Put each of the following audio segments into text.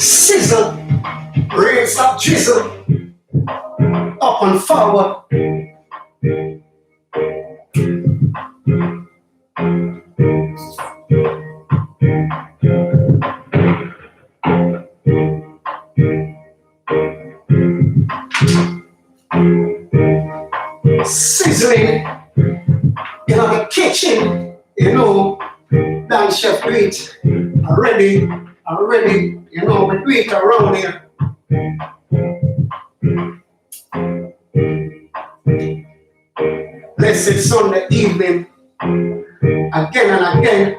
Sizzle, raise up, drizzle, up and forward. Sizzling in the kitchen, Dan Chef do it already, we do it around here. Blessed Sunday evening, again and again.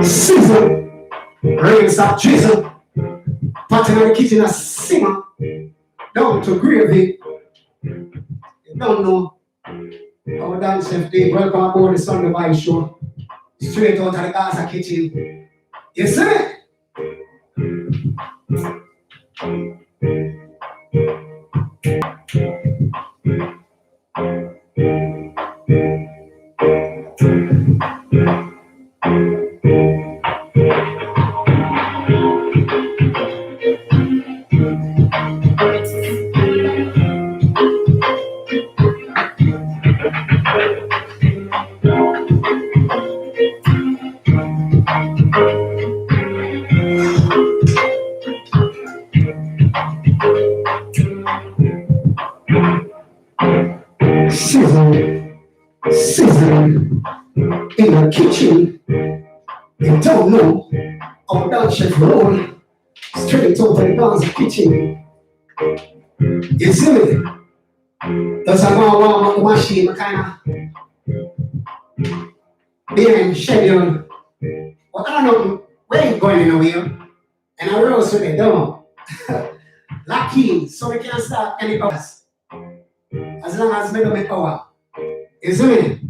Sizzle, raise up, drizzle, pot in the kitchen a simmer, down to gravy. You don't know our Dan Chef Dave. Welcome aboard the Sunday Vibez show, straight out of the Gaza kitchen. You see it? Sizzling in the kitchen. You don't know our Dan Chef roll straight out of the Gaza kitchen. You see me? That's a one machine kind of being scheduled. But I don't know where you going anywhere. And I roll so they don't. Lucky, so we can't start any bus. As long as we don't make power. You see me?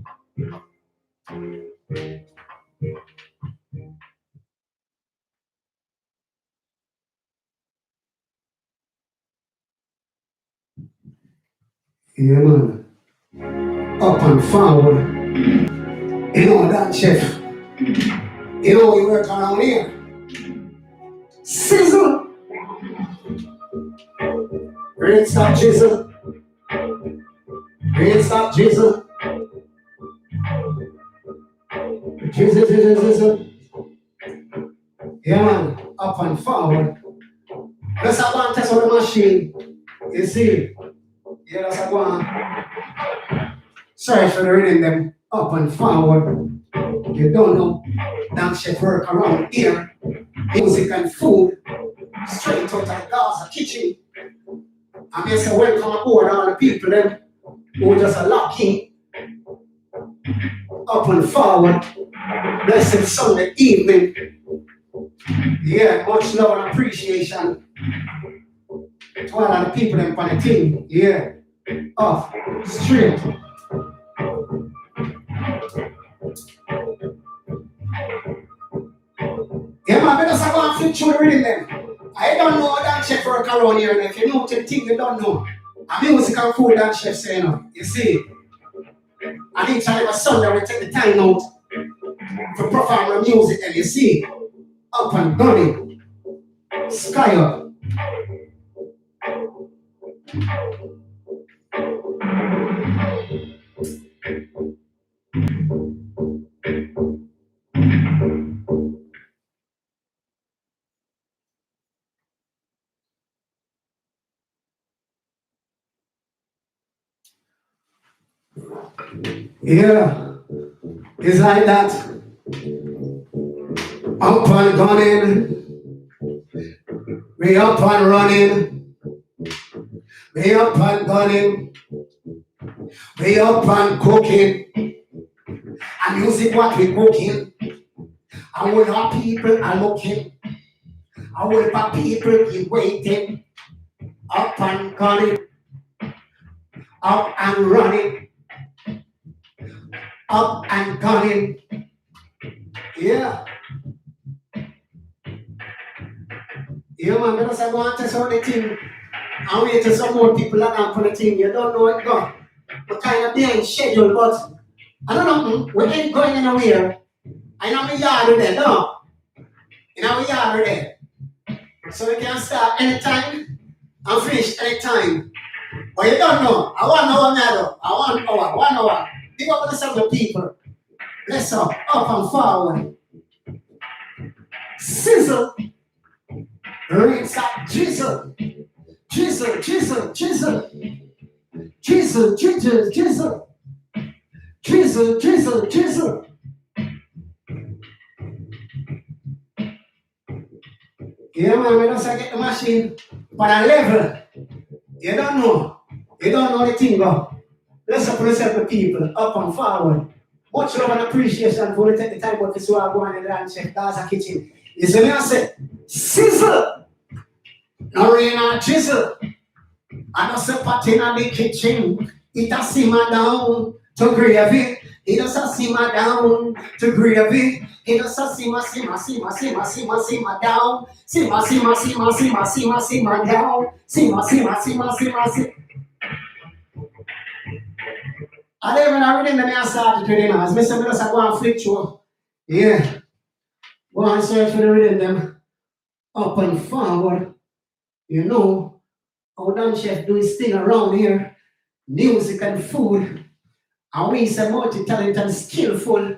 Yeah, man. Up and forward. Dan Chef. We work around here. Sizzle. Rinse up, jizzle. Rinse up, jizzle. Jizzle. Yeah, man. Up and forward. Let's have one test on the machine. You see? Yeah, that's a one. Sorry for the reading them up and forward. You don't know. Dan Chef work around here. Music and food. Straight out of the Gaza kitchen. And they say welcome aboard all the people them who just are locking up and forward. Blessed Sunday evening. Yeah, much love and appreciation to all of the people them on the team. Yeah. Off, straight. Yeah, man, better say go and flip through the rhythm them. I don't know Dan Chef work around here, and if you know the thing you don't know. And music and food Dan Chef say, you see. And each and every Sunday we take the time out to perform the music, and you see, up and going, sky up. Yeah, it's like that. Up and running, we up and running, we up and running, we up and cooking, and music what we cooking, and when our people are looking, and when our people keep waiting, up and running, up and running, up and gunning. Yeah. Yeah, man, because I want to test out the thing. I wait to some more people that are for the thing. You don't know it go. We're kind of behind schedule, but I don't know. We ain't going anywhere. I know we yard there, no. You know we yard there. So we can start anytime and finish anytime. But you don't know. I want no another. I want 1 hour. Big up to some of the people. Let's up and forward. Sizzle. Rinse up, jizzle. Jizzle, jizzle, jizzle. Jizzle, jizzle, jizzle. Jizzle, jizzle, jizzle. Yeah, man, we just get the machine for a level. You don't know. You don't know the thing go. Let's up yourself the people, up and forward. Much love and appreciation for the take the time out to see what I'm going in the land chef Gaza kitchen. You see me I say, sizzle. No rain or drizzle. I don't say pot in the kitchen. It a simmer down to gravy. It does a simmer down to gravy. It does a simmer down. Simmer down. Simmer. I don't even already in the man started to them. As Mr. Minister go and flick through. Yeah. Go and search for the rhythm them. Up and forward. You know, our dance chef do his thing around here. Music and food. And we say multi-talented and skillful.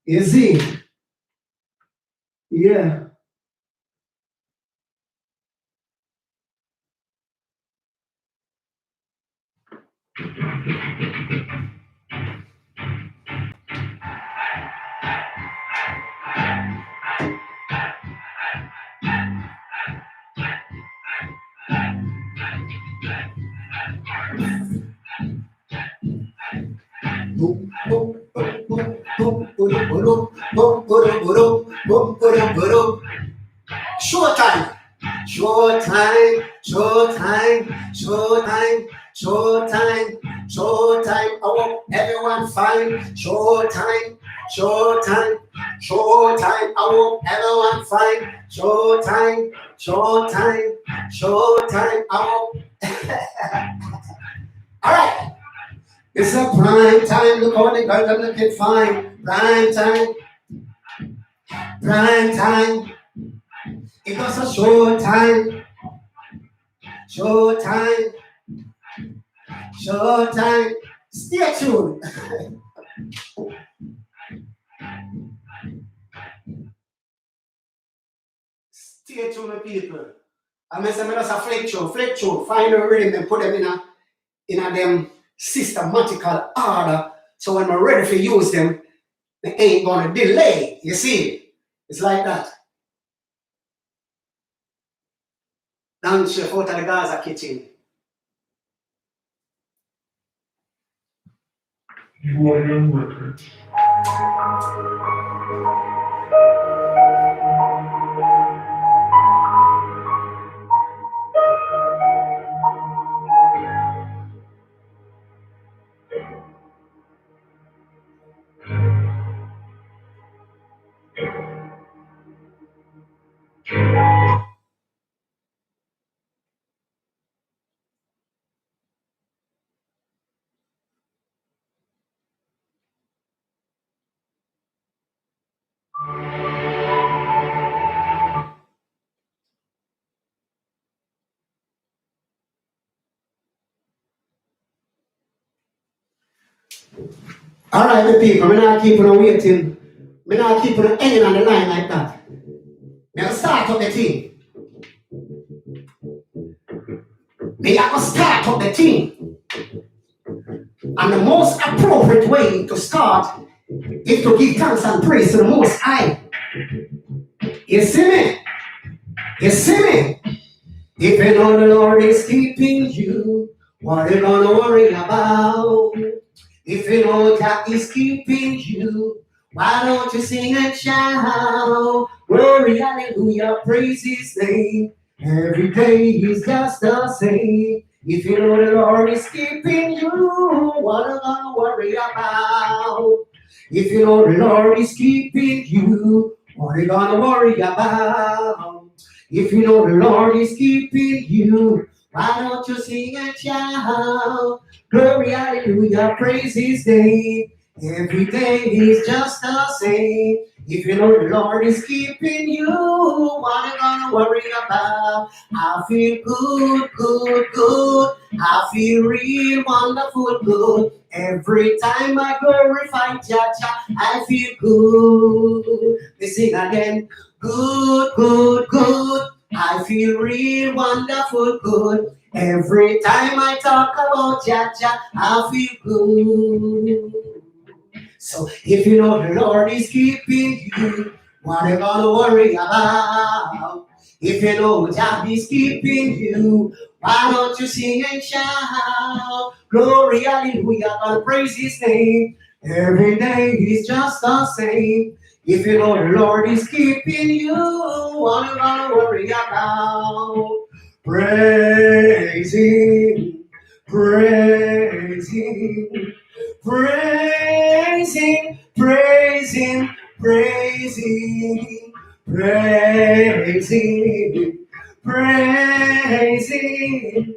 You see? Yeah. Showtime. I want everyone fine. Showtime. I want everyone fine. Showtime. I want. All right. It's a prime time. Look how the girls are looking fine. Prime time. It was a showtime. Stay tuned. Stay tuned, people. I'm going to say, flick through. Find a rhythm and put them in a them systematical order. So when we're ready to use them, they ain't gonna delay. You see? It's like that. Dance chef out of the Gaza kitchen. You are young records. All right, the people, we're not keeping on waiting. We're not keeping on hanging on the line like that. Now start up the team. We have to start up the team. And the most appropriate way to start is to give thanks and praise to the Most High. You see me? If you know the Lord is keeping you, what are you gonna worry about? If you know that is keeping you, why don't you sing and shout? Glory, hallelujah, praise his name. Every day is just the same. If you know the Lord is keeping you, what are you gonna worry about? If you know the Lord is keeping you, what are you gonna worry about? If you know the Lord is keeping you, why don't you sing and shout? Glory, hallelujah, praise His name. Every day is just the same. If you know the Lord is keeping you, what are you gonna worry about? I feel good, good, good. I feel real wonderful good. Every time I glorify Jah, I feel good. We sing again. Good, good, good. I feel real wonderful good. Every time I talk about Jah, I feel good. So if you know the Lord is keeping you, what are you gonna worry about? If you know Jah is keeping you, why don't you sing and shout? Glory, hallelujah, God praise His name. Every day is just the same. If you know the Lord is keeping you, what are you gonna worry about? Praise Him, praise Him. Praise Him, praise Him, praise Him, praise Him, praise Him,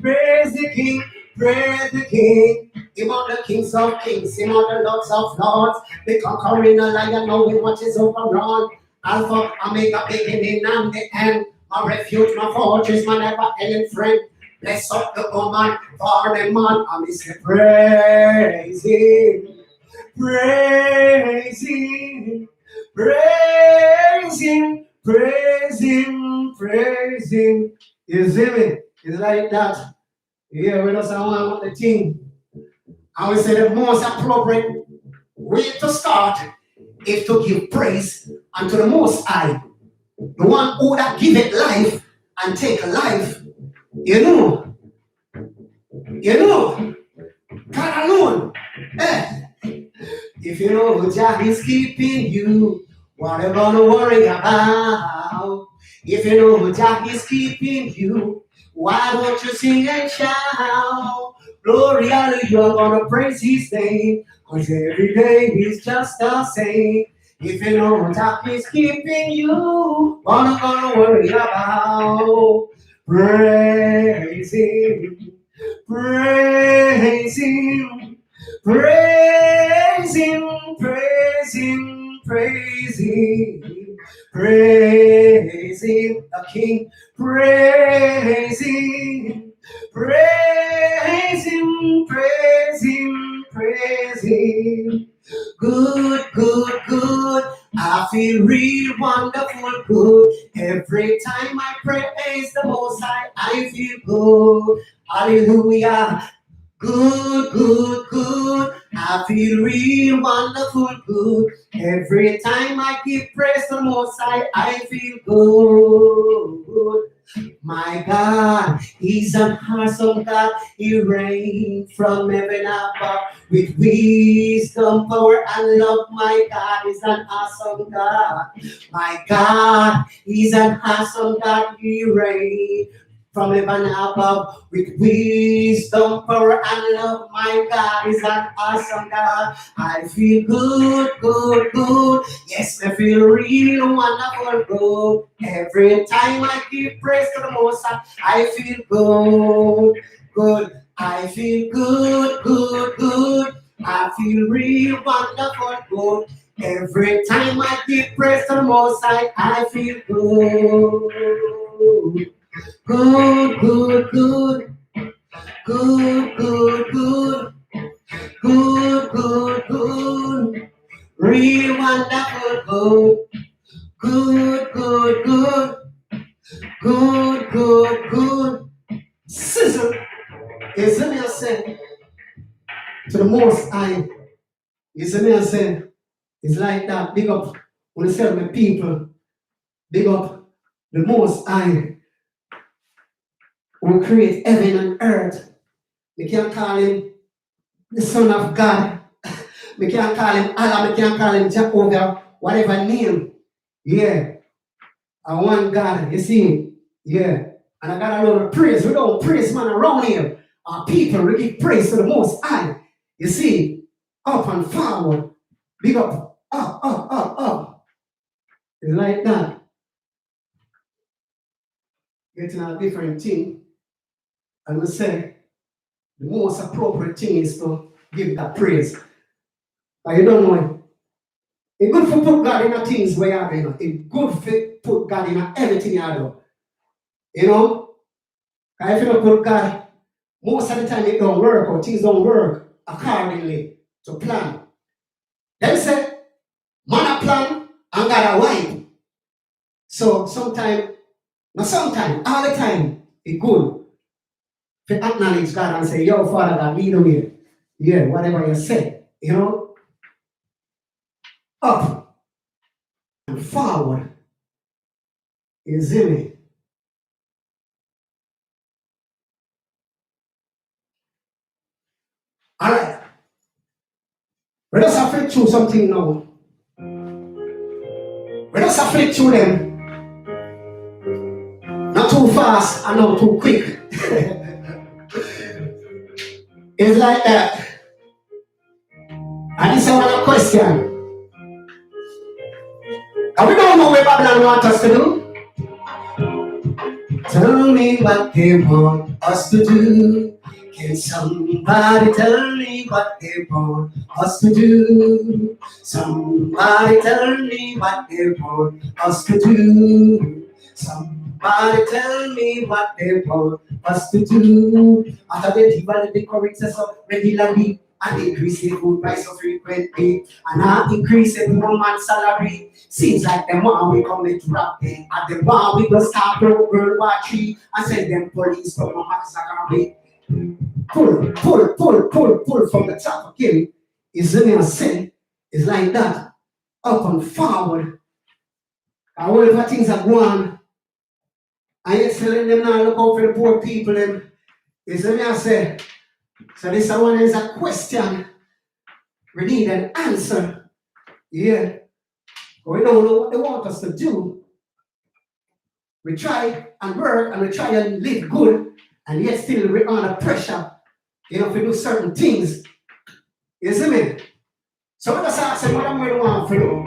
praise the King, praise the King. Him on the kings of kings, him on the lords of lords, the conquering lion, knowing what is overrun. Alpha, Omega, beginning and the end. My refuge, my fortress, my never-ending friend. Bless up the woman for the man. I miss you. Praise Him. Praise Him. Praise Him. Praise Him. Praise Him. You see me? It's like that. Yeah, we don't say I want the thing. I would say the most appropriate way to start is to give praise unto the Most High, the one who that giveth life and take life. You know, God alone. Eh. If you know Jah is keeping you, what are you gonna worry about? If you know Jah is keeping you, why don't you sing and shout? Glory, hallelujah, you're gonna praise His name, cause every day is just the same. If you know Jah is keeping you, what are you gonna worry about? Praise Him, praise Him. Praise Him, praise Him, praise Him, praise Him, the King, praise Him, praise Him, praise Him, praise Him. Good, good, good. I feel real wonderful good. Every time I praise the Most High, I feel good. Hallelujah. Good, good, good. I feel real wonderful good. Every time I give praise to the Most High, I feel good. My God, He's an awesome God. He reigns from heaven above with wisdom, power, and love. My God is an awesome God. My God, He's an awesome God. He reigns from heaven above with wisdom, power, and love. My God is an awesome God. I feel good, good, good. Yes, I feel real wonderful good. Every time I give praise to the Most High, I feel good, good. I feel good, good, good. I feel real wonderful good. Every time I give praise to the Most High, I feel good. Good, good, good, good, good, good, good, good, good, real wonderful good, good, good, good, good, good, good. Sizzle is a man saying to the Most High, is a man saying, it's like that. Big up when you say my people, big up the Most High who create heaven and earth. We can call Him the Son of God. We can't call Him Allah, we can't call Him Jehovah, whatever name. Yeah. I want God, you see. Yeah. And I got a lot of praise. We don't praise man around here. Our people, we give praise to the Most High. You see, up and forward. Big up, up. It's like that. Getting a different thing. And we say, the most appropriate thing is to give that praise. But you don't know it. It's good for put God in the things where you are doing. It's good for put God in everything you do. You know? Because if you don't put God, most of the time it don't work or things don't work accordingly to plan. They say, man a plan and God a wipe. So sometimes, not sometimes, all the time, it's good to acknowledge God and say, yo, Father God, lead the way. Yeah, whatever you say, you know? Up and forward is in it. All right. Let us have to through something now. Let us have to through them. Not too fast and not too quick. It's like that. And this is another question. And we don't know what Babylon wants us to do. Tell me what they want us to do. Can somebody tell me what they want us to do? Somebody tell me what they want us to do. Somebody tell me what they want us to do. After they develop the currencies of regularly and increase the food price of frequently and now increase the poor man's salary. Seems like the more we come to rap and the more we go start World War III and send them police from a massacre. Pull from the top again. Is in a sin. It's like that. Up and forward. And whatever things are going, and yet telling them now look out for the poor people. Them is when I say, so this one is a question. We need an answer. Yeah. But we don't know what they want us to do. We try and work and we try and live good, and yet still we're under pressure. You know, if we do certain things. You see me? So let us ask them what I'm going to want for you.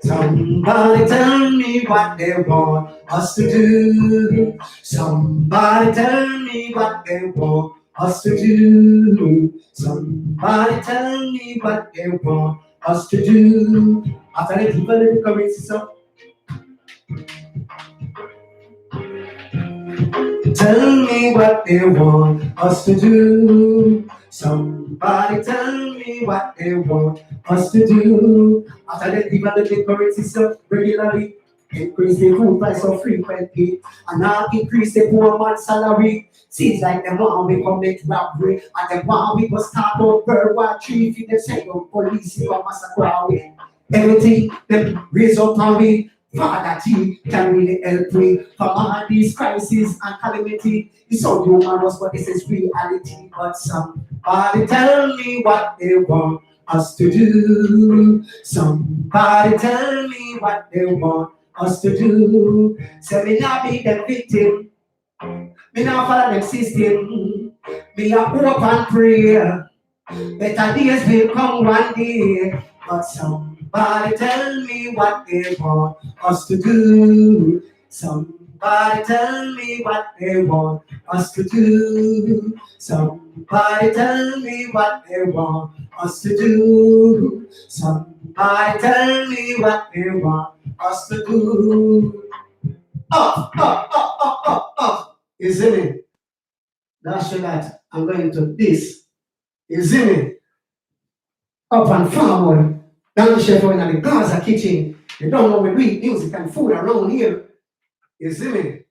Somebody tell me what they want us to do. Somebody tell me what they want us to do. Somebody tell me what they want us to do. After they give a little currency, so tell me what they want us to do. Somebody tell me what they want us to do. After they give a little currency, so regularly increase the food price so frequently and now increase the poor man's salary. Seems like the more we commit robbery and the more we go start out World War III. If they say no police, you come massacre. Everything them raise up on me. Father T can really help me from all these crises and calamity. It's so humorous, but this is reality. But somebody tell me what they want us to do. Somebody tell me what they want us to do. Say me not be the victim. Me not follow the system. Me a hope and pray. Better days will come one day. But somebody tell me what they want us to do. Somebody tell me what they want us to do. Somebody tell me what they want us to do. Somebody tell me what they want us to do. Up. Isn't it? That's that. I'm going to this. Isn't it? Up and forward. Down Sheffield in the Gaza kitchen. You don't know we read music and food around here. You see me?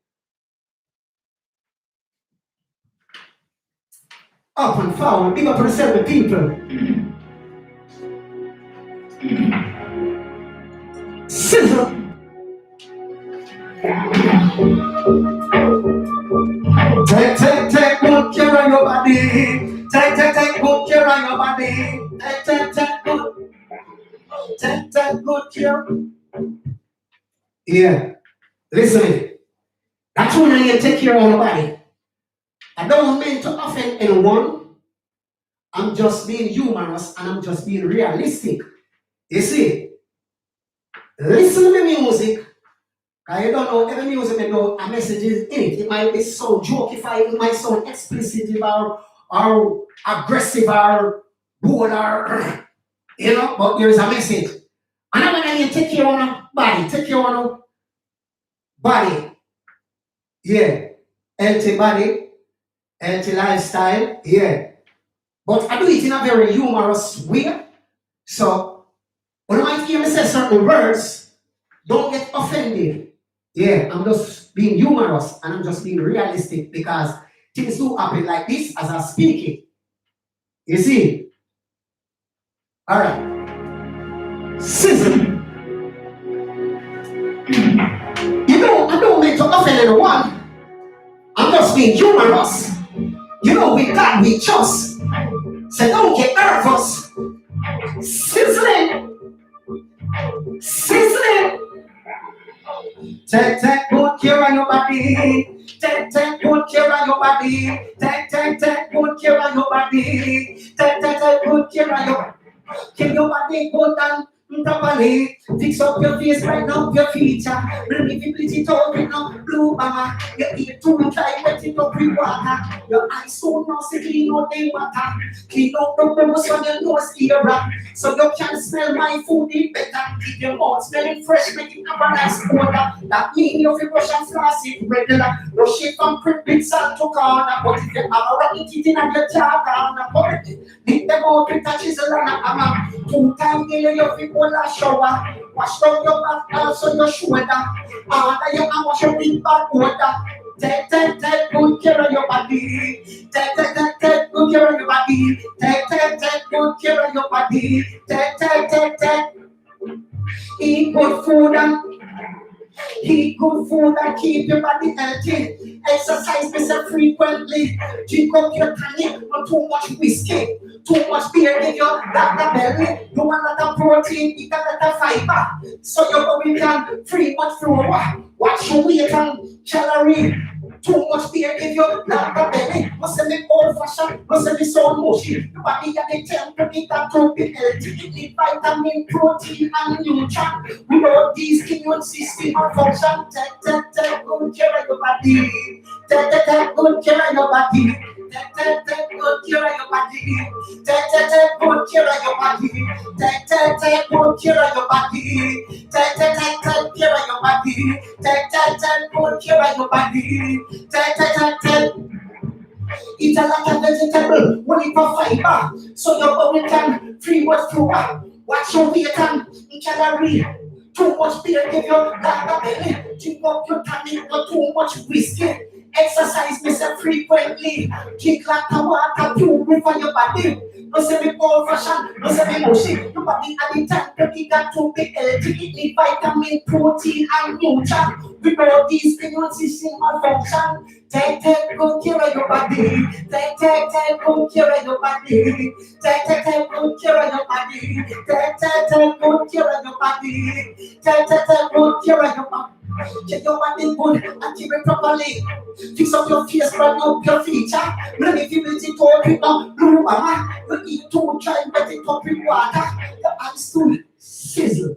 Up and forward. Big up to the 7 people. Sizzle. Take good care of your body. Take good care of your body. Take good care. Yeah. Listen, that's when you take care of nobody. I don't mean to offend anyone. I'm just being humorous and I'm just being realistic. You see, listen to the music. I don't know every music may know a message is in it. It might be so jokify, it might sound explicit or aggressive or bold or but there is a message. And I want you to take care of your body, take care of your body. Yeah. Healthy body, healthy lifestyle, yeah. But I do it in a very humorous way. So when I might hear me say certain words, don't get offended. Yeah, I'm just being humorous and I'm just being realistic because things do happen like this as I speak it. You see? Alright. Sizzle. I don't mean to offend anyone. I'm just being humorous. With God we trust. So don't get nervous. Sizzling. Sizzling. Take good care of your body. Take good care of your body. Take good care of your body. Take good care of your Can your body go down properly? Fix up your face, brighten up your feature. Relievability talking up blue mama. Your ear too dry, wet it up with water. Your eyes so nasty, clean out the water. Clean up the bubbles on your nose era. So you can smell my food it better. Keep your mouth smelling fresh, make it have a nice odor. That means you feel brush and floss it regular. Brush it from prick bits and to corner. But if you have a rotten teeth in your jaw, corner, leave them out with a chisel and a hammer. 2 times daily you feel all a shower. Wash down your back, also your shoulder. Under your arm, wash your big bad odor. Take good care of your body. Take good care of your body. Take good care of your body. Take. Eat good food and Eat good food and keep your body healthy. Exercise yourself frequently. Drink up your tonic, not too much whiskey. Too much beer give you that belly. You want a lot of protein, eat a lot of fiber. So your body can free much flour. Watch your weight and calorie. Too much beer give you that belly. Must say me old fashioned, must say me so mushy. Your body got the temple, that to be healthy. It need vitamin, protein, and nutrient. Without these immune system or function, take good care of your body. Take good care of your body. Take good care of your body. Take good care of your body. Take good care of your body. Take care of your body. Take good care of your body. Take eat a lot of vegetable, only for fiber, so your body can free what flour. Watch your weight and calorie. Too much beer give you that belly. Drink up your tonic, not too much whiskey. Exercise yourself frequently. Drink like the water, purify your body. No say me old fashioned, no say me mushy. Your body at the time, you got to be healthy. It need vitamin, protein, and nutrient. Without these immune system malfunction. Take good care of your body. Take good care of your body. Take good care of your body. Take good care of your body. Take good care of your body. Get your body good and keep it properly. Fix up your face, brighten up your feature. Many people think talk with blue mama. You eat too dry, wet it up with water. Your eyes too sizzle.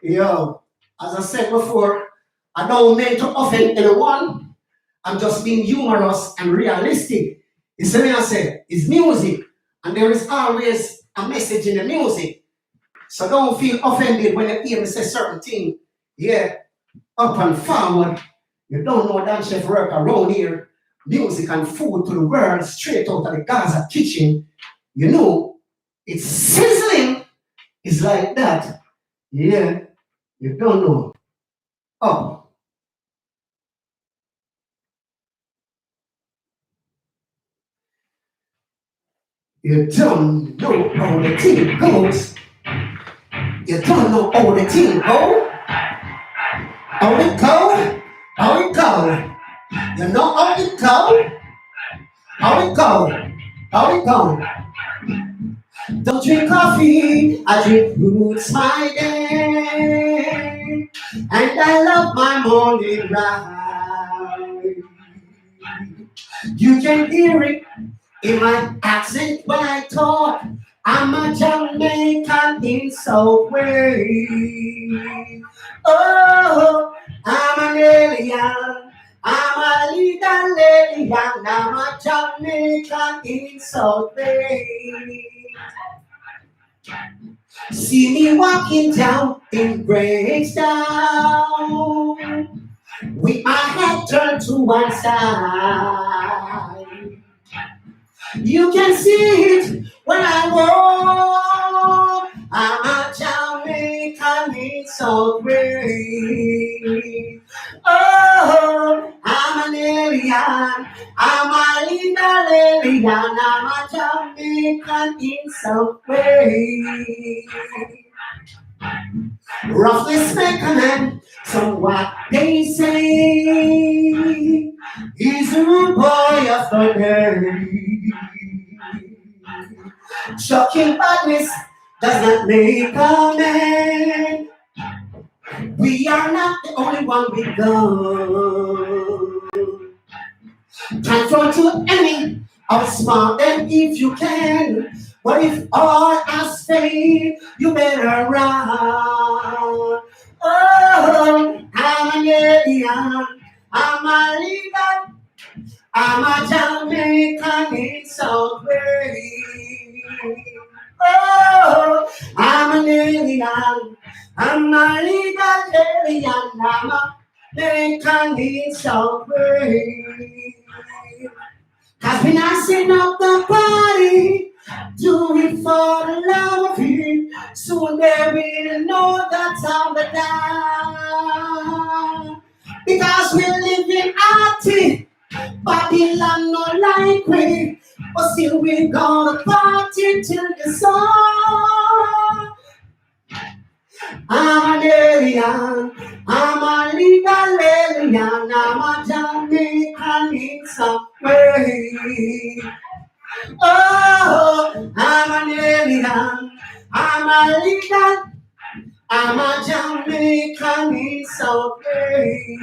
Yo, as I said before, I don't mean to offend anyone. I'm just being humorous and realistic. You see me, I said, it's music, and there is always a message in the music. So don't feel offended when you hear me say certain thing. Yeah, up and forward. You don't know that chef work around here. Music and food to the world straight out of the Gaza kitchen. You know, it's sizzling. It's like that. Yeah, you don't know. Oh, you don't know how the thing goes. You don't know how the thing go. How it go? How it go? You know how it go? How it go? How it go? Don't drink coffee, I drink roots my day. And I love my morning ride. You can hear it in my accent when I talk. I'm a Jamaican in Southway. Oh, I'm an alien. I'm a little alien. I'm a Jamaican in Southway. See me walking down in Bridgetown with my head turned to one side. You can see it when I walk. I'm a Jamaican in Southway. Oh, I'm an alien. I'm a little alien. I'm a Jamaican in Southway. Roughly speaking, so what they say is a rude boy of the day. Shocking badness does not make a man. We are not the only one with guns. Confront your enemy, outsmart them if you can. But if all else fail, you better run. Oh, I'm an alien, I'm a leader, I'm a Jamaican in Southway. Oh, I'm an alien, I'm a legal alien, I'm a Jamaican in Southway. Cause when I sing up the party, do it for the love of him. Soon they will know that I'm the down. Because we live in arty, Babylon no like we. But still we gonna party till the sun. I'm an alien, I'm a legal alien, I'm a Jamaican in some way. Oh, I'm an alien, I'm a legal, I'm a Jamaican in some way.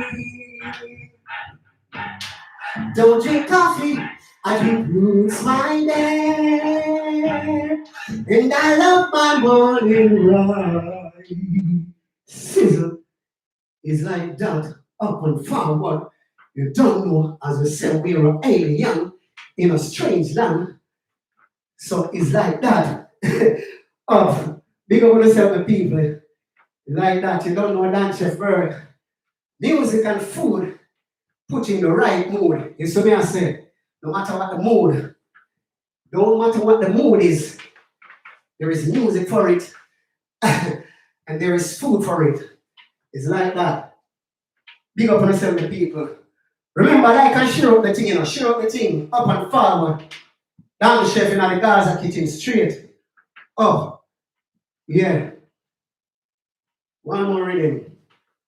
Don't drink coffee, I drink roots my day. And I love my morning ride. Sizzle is like that up and forward. You don't know, as we said, we're an alien in a strange land. So it's like that. Of big up yourself, the people. Like that, you don't know dance chef bird. Music and food put you in the right mood. You see me I say, no matter what the mood, no matter what the mood is, there is music for it, and there is food for it. It's like that. Big up on yourself, the people. Remember, like and share up the thing, share up the thing, up and forward. Down the chef in the Gaza kitchen, straight. Oh, yeah. One more rhythm.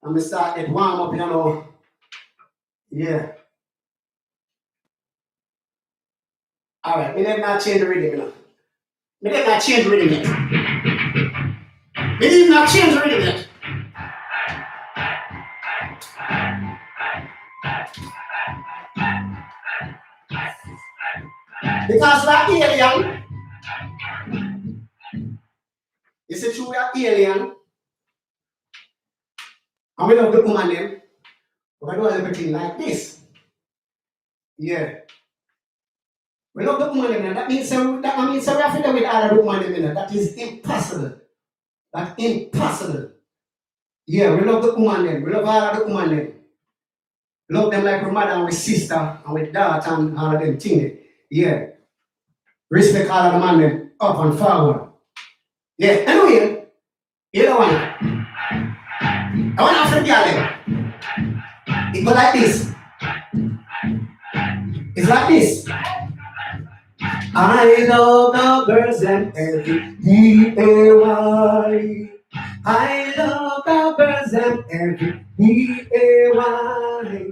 I'm gonna start get warm up, Yeah. Alright, me never not change the rhythm, Me never not change the rhythm yet. Me never not change the rhythm yet. Because we are alien. You see, true, we are alien. And we love the woman name. We're going to do everything like this. Yeah. We love the woman name. That means we have to do with all the woman name. That is impossible. That's impossible. Yeah, we love the woman name. We love all of the woman name. We love them like our mother and our sister and our daughter and all of them things. Yeah. Respect all of the man them up and forward. Yeah, anyway, you know what? I want to ask the girl them. It go like this. It's like this. I love the birds and every D-A-Y. I love the birds and every D-A-Y.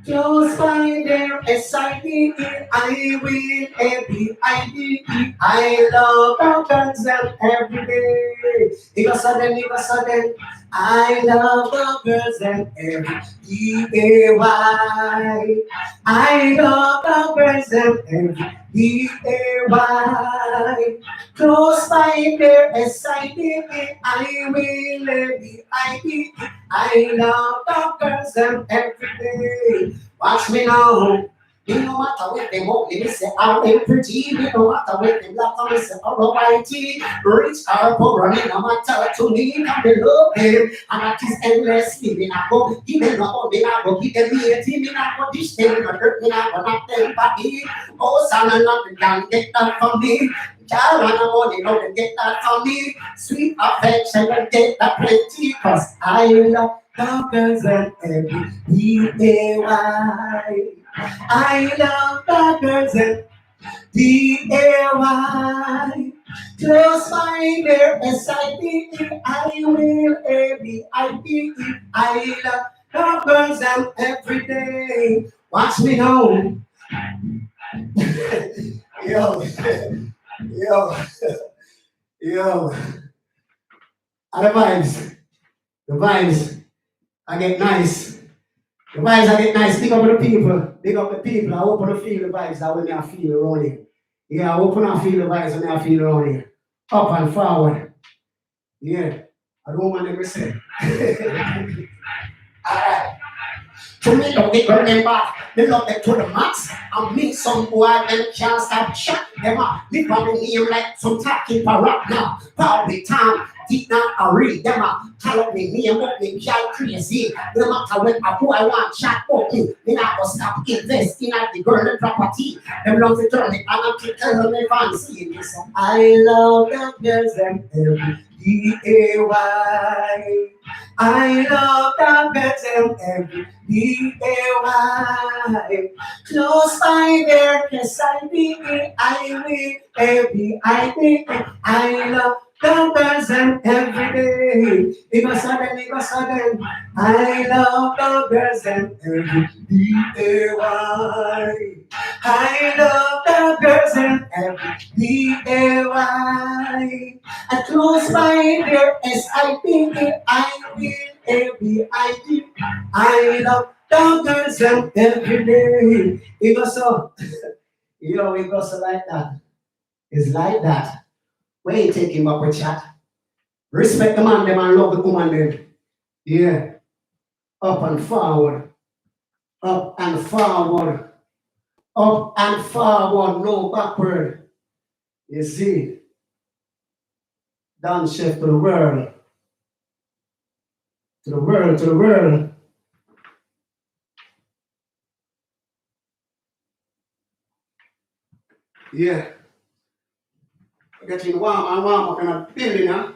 Close by there S-I-D-E, I will A-B-I-D-E. I love the girls them every day. It was sudden. I love the girls them every D-A-Y. I love the girls them every D-A-Y. Close by there, S-I-D-E, I will A-B-I-D-E. I love the girls them every day. Watch me now. You no matter what them ugly, me say I'm pretty. You no matter what them black, me say I'm whitey. Rich or poor, me no matter to me. Come to love him, and that is endlessly. Me not go give them no, me not go give them eighty. Me not go dish them, me not hurt, me not go knock them body. Oh, son, and nothing can get that from me. Child, and I want you know to get that from me. Sweet affection, and get that plenty. Cause I love the girls and every D-A-Y. I love the girls and D-A-Y. Close my ear, S-I-D-E, I will A-B-I-D-E. I love the girls and every day. Watch me now. Yo, yo, yo. And the vibes. The vibes. I get nice. The vibes I get nice. Big up the people. Big up the people. I hope I feel the vibes that when I feel around here. Yeah, I hope I feel the vibes when I feel around here. Up and forward. Yeah. I don't want them to say. Alright. To me, love the girl them back. They love them to the max. I meet some boy them can't stop shot. Them up. Live on the name like some tacky parrot now. Probably time. Did not a read them up. Call up me name up me girl crazy. No matter when a boy want chat up me. Me not go stop investing at the girl and property. Them love to turn it and I'm to tell them fancy. Listen, I love them girls them every D-A-Y. I love the girls them every D-A-Y. Close by there, yes I be. I will A-B-I-D. I love the girls them every day. It was sudden. I love the girls them every D-A-Y. I love the girls them every D-A-Y. I close my ear, S-I-D-E, I will A-B-I-D. I love the girls them every day. It goes so, it goes so like that. It's like that. We ain't taking back with chat. Respect the man, them and love the woman, them. Yeah. Up and forward. Up and forward. Up and forward, no backward. You see? Down shift to the world. To the world, to the world. Yeah. Getting warm and warm up in a building, huh?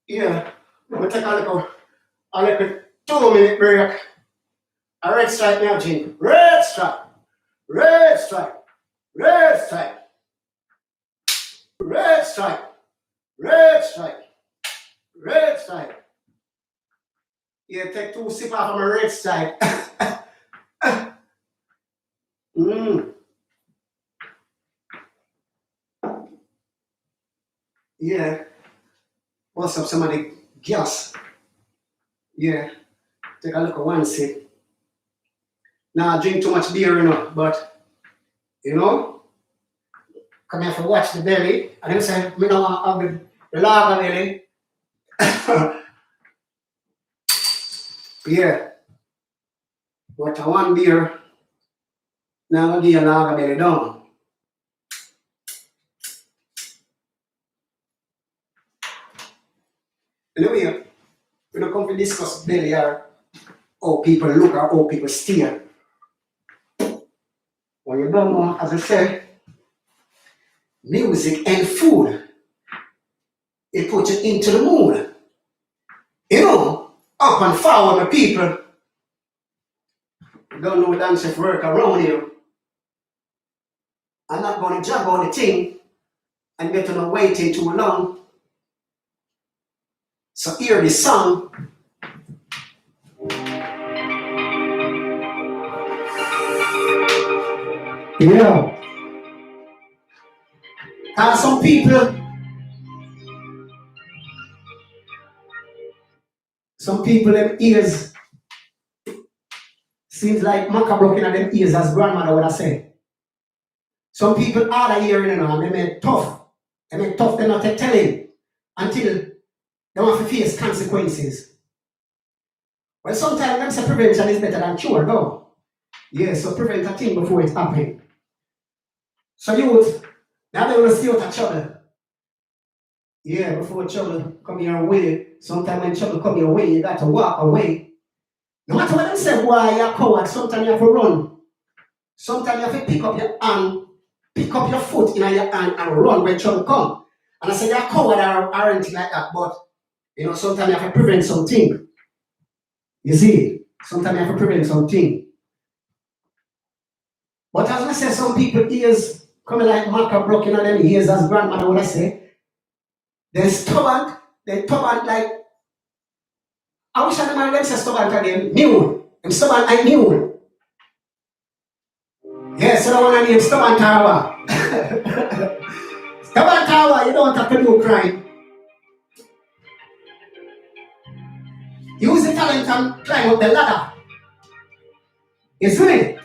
Yeah. We'll take a little 2-minute break. A red stripe now, Jim. Red stripe. Red stripe. Red stripe. Red stripe. Red stripe. Red stripe. Yeah, take 2 sips off from a red stripe. Yeah. What's up, somebody? Gas. Yeah. Take a look at one sip. Now, I drink too much beer, but, come here to watch the belly. And then say, me don't want to have the lager belly. Yeah. But I want beer. Now, I'm going to give you a lager belly down. Anyway, we don't come to discuss belly or how people look or how people steer. When you don't know, as I said, music and food, it puts you into the mood. Up and forward, my people. You don't know dance if work around here. I'm not going to jump on the thing and get on waiting too long. So hear the song. Yeah. Some people, them ears seems like maca broken at them ears, as grandmother would have said. Some people are hearing, and they make tough. They make tough, they're not telling until they have to face consequences. Well, sometimes them say prevention is better than cure, no. Yeah, so prevent a thing before it happens. So youth, now they will stay out of trouble. Yeah, before trouble come your way. Sometimes when trouble come your way, you got to walk away. No matter what them say, boy, you're a coward. Sometimes you have to run. Sometimes you have to pick up your hand, pick up your foot in your hand and run when trouble come. And I say you're a coward or anything like that, but sometimes you have to prevent something. You see, sometimes you have to prevent something. But as I say, some people ears coming like maca broken on them ears, as grandmother would say. They're stubborn like, I wish I remember them say stubborn again, mule. I'm stubborn like mule. Yes, so the one I name stubborn tower. Stubborn tower, you don't have to do crime. Use the talent and climb up the ladder. You see?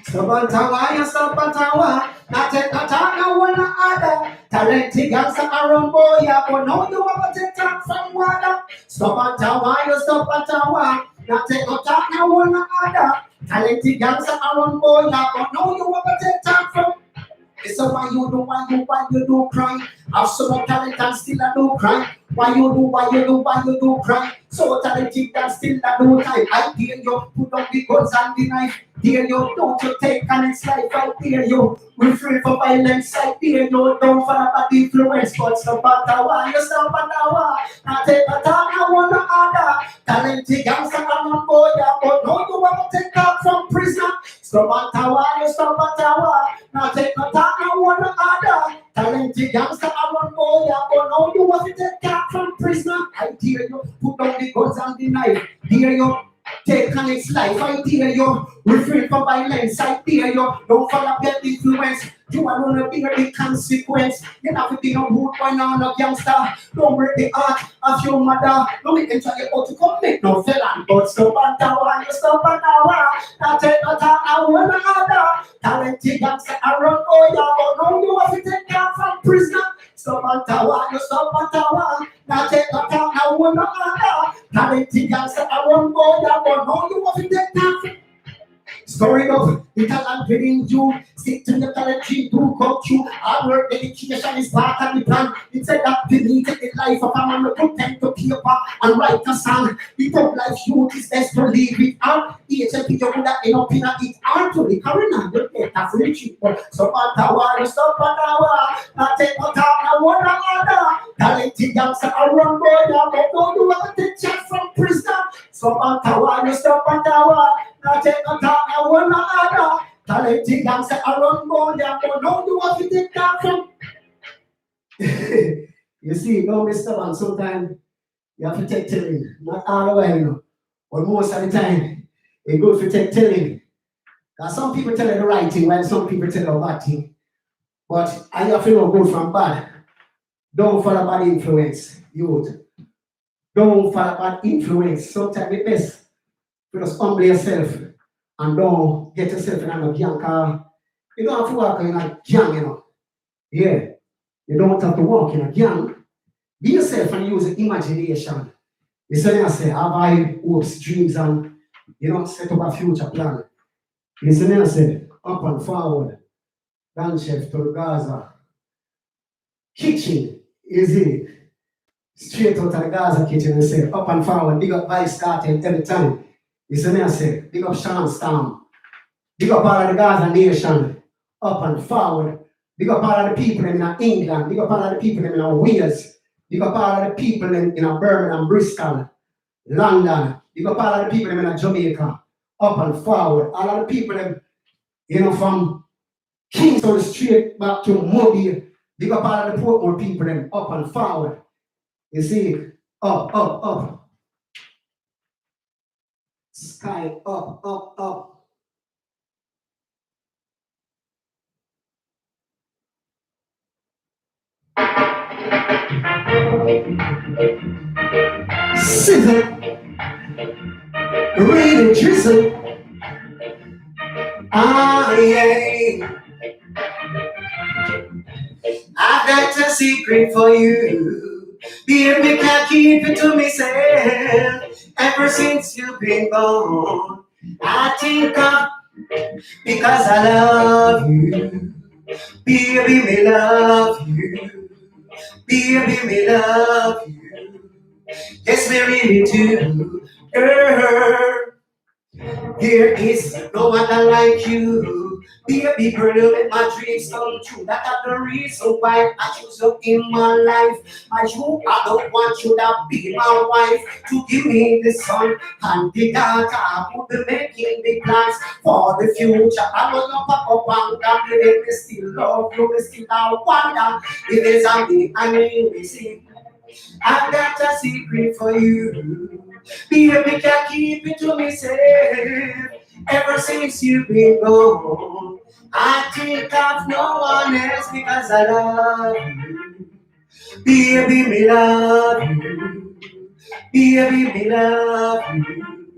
Stubborn tower, you stubborn tower. Not take no talk, no one no other. Talented gangster around boy, but now you want to take talk from water. Stubborn tower, you stubborn tower. Not take no talk, no one no other. Talented gangster around boy, but now you want to take talk from. So why you do crime? Have so much talent and still I do crime. Why you do crime? So talented and still I do crime. I dare you, put up the guns and the knife. Dare you, don't you take an its life. I dare you, refrain from violence. I dare you, don't follow bad influence. But stop at the wall, you stop at the wall. I take a talk, I want to other. Talented gangster, I'm a boy, but no, you want to take out from prison. Stop at the wall, you stop at the wall. Now take a talk, I want to other. Talented gangster, I'm a boy, but no, you want to take out from prison. I dare you, put down the guns and the knife. Dare you, take on its life. I dare you, refrain from violence. I dare you, don't follow bad influence. You are gonna bear the consequence. You have to be no rude boy, no youngster. Don't break the heart of your mother. Don't make them try you out to commit no felon. But stop at the one, you stop at the one. Now take no time, I want another. Talented youngster around, oh yeah, but no, you have to take care from prisoner. Stop at the one, you stop at the one. Now take no time, I want another. Talented youngster around, oh yeah, but no, you have to take care from. Story of the talent within you. Stick to the talent tree to come true. Hard work, dedication is part of the plan. Instead of deleting the life of a man who put pen to paper and write a song. The top life youth is best to leave it out. HLP, you would have end up in it hard to the current. You get a free treatment. So, but you stop at our. Not take no time, I want another. Talented youngster around boy, but don't you ever take chance from prisoner. So, but you stop at our. Now take no time, I want another. Talented youngster around boy, but no, you have to take that from. You see, no, Mr. Man, sometimes you have to take telling. Not all the way, but most of the time, it's good to take telling. Because some people tell you the right thing, while some people tell you the bad thing. But I have to know good from bad. Don't follow bad influence, youth. Don't follow bad influence. Sometimes it's best. Just humble yourself and don't get yourself in a gang car. You don't have to walk in a gang, Yeah. You don't have to walk in a gang. Be yourself and use imagination. You say, have high hopes, dreams, and set up a future plan. You say, up and forward. Down chef to Gaza. Kitchen, easy. Straight out of the Gaza kitchen and say, up and forward, big up Vibez starting every time. You see me, I say, big up Sean Storm. Big up all of the Gaza nation, up and forward. Big up all of the people in England. Big up all of the people in Wales. Big up all of the people in Birmingham, Bristol, London. Big up all of the people in Jamaica, up and forward. All of the people from Kingston straight back to Mobile. Big up all of the Portmore people up and forward. You see, up. Sky up, up, up. Sizzle, rain and drizzle. Ah, yeah. I've got a secret for you. Baby, can't keep it to myself. Ever since you've been gone, I think of because I love you. Baby, me love you. Baby, me love you. Yes, me really do. Girl, there is no other like you. Baby girl, you make my dreams come true. That's the reason why I choose you in my life. I you, I don't want you to be my wife. To give me the son and the daughter. Who be making the plans for the future. I know you pop up and down. Me still love you, me still I wonder. If it's a me and you see. I've got a secret for you. Baby, can't keep it to myself. Ever since you've been gone, I think of no one else because I love you. Baby, me love you. Baby, me love you.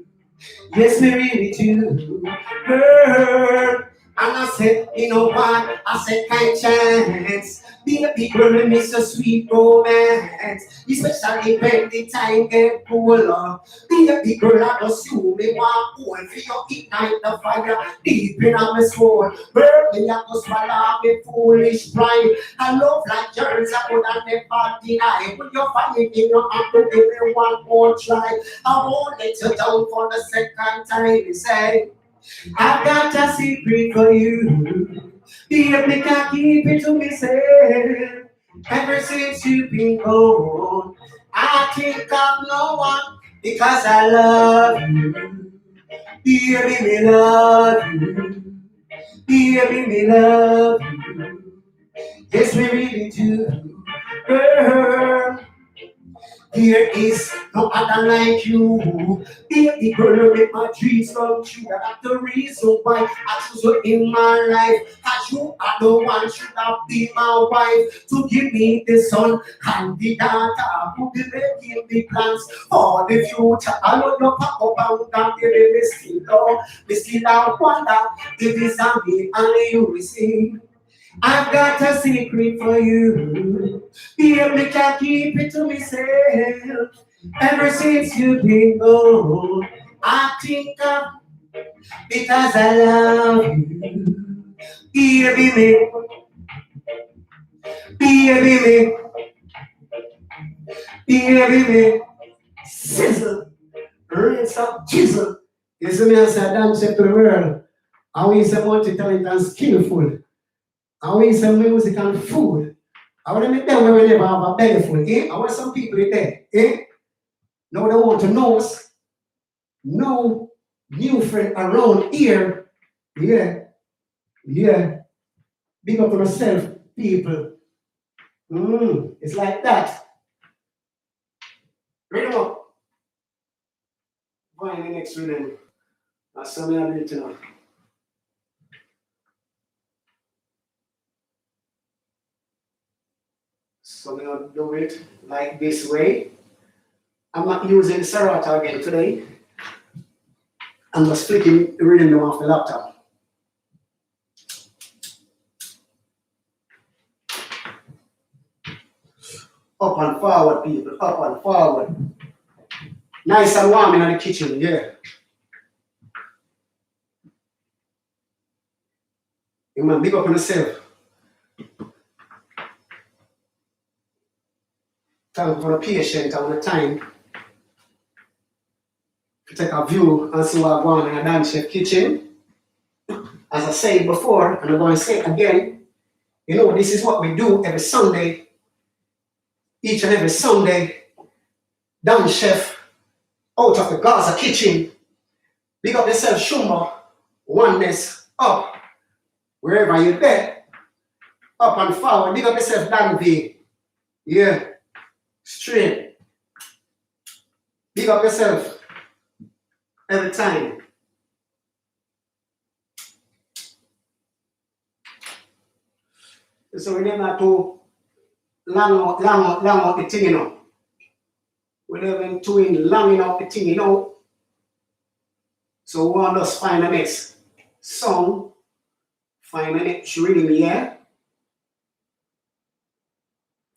Yes, me really do. Girl, and I said, you know what? I said, kind chance. Baby girl, miss a sweet romance. Especially when the time get cooler. Baby girl, I just you me want one for you ignite the fire deep in my soul. Girl, me I just swallow me foolish pride. I love like yours, I would have never deny. When you find it in your hand, to give me one more try. I won't let you down for the second time. You say, I've got a secret for you. Baby, can't keep it to myself. Ever since you've been gone, I think of no one because I love you. Baby, me love you. Baby, me love you. Yes, we really do. Girl, there is no other like you. Baby girl, make my dreams come true. That's the reason why I choose you in my life. As you are the one should have been my wife. To give me the son and the daughter. Who be making the plans for the future. I know you pack up and down, baby, me still love. Me still have wonder if it's a me and you receive. I've got a secret for you. Baby, can't keep it to myself. Ever since you've been gone, I think of because I love you. Baby, me, baby, me, baby, me. Sizzle, rinse up, chisel. You see me as I dance to the world. I we say multi-talented and skillful. I we say music and food. I want to make them where we never have a belly full. Eh? I want some people there. Eh? Now they want to know us. No new friend around here. Yeah. Yeah. Big up to myself, people. It's like that. Read them up. Find the next rhythm. That's something I need to know. So I'm going to do it like this way. I'm not using Serato again today. I'm just flicking the rhythm off the laptop. Up and forward, people. Up and forward. Nice and warm in the kitchen, yeah. You man, big up on yourself. Thank you for the patience and the time to take a view and see what's going on in a dance chef kitchen. As I said before, and I'm going to say it again, you know, this is what we do every Sunday, each and every Sunday. Dance chef out of the Gaza kitchen. Big up yourself, Shumba, oneness, up, wherever you're there, up and forward. Big up yourself, Dan V. Yeah, straight. Big up yourself. every time. So we never to long out the thing, you know. We never doing long enough the thing, you know. So we want us find the next song, find the next rhythm here,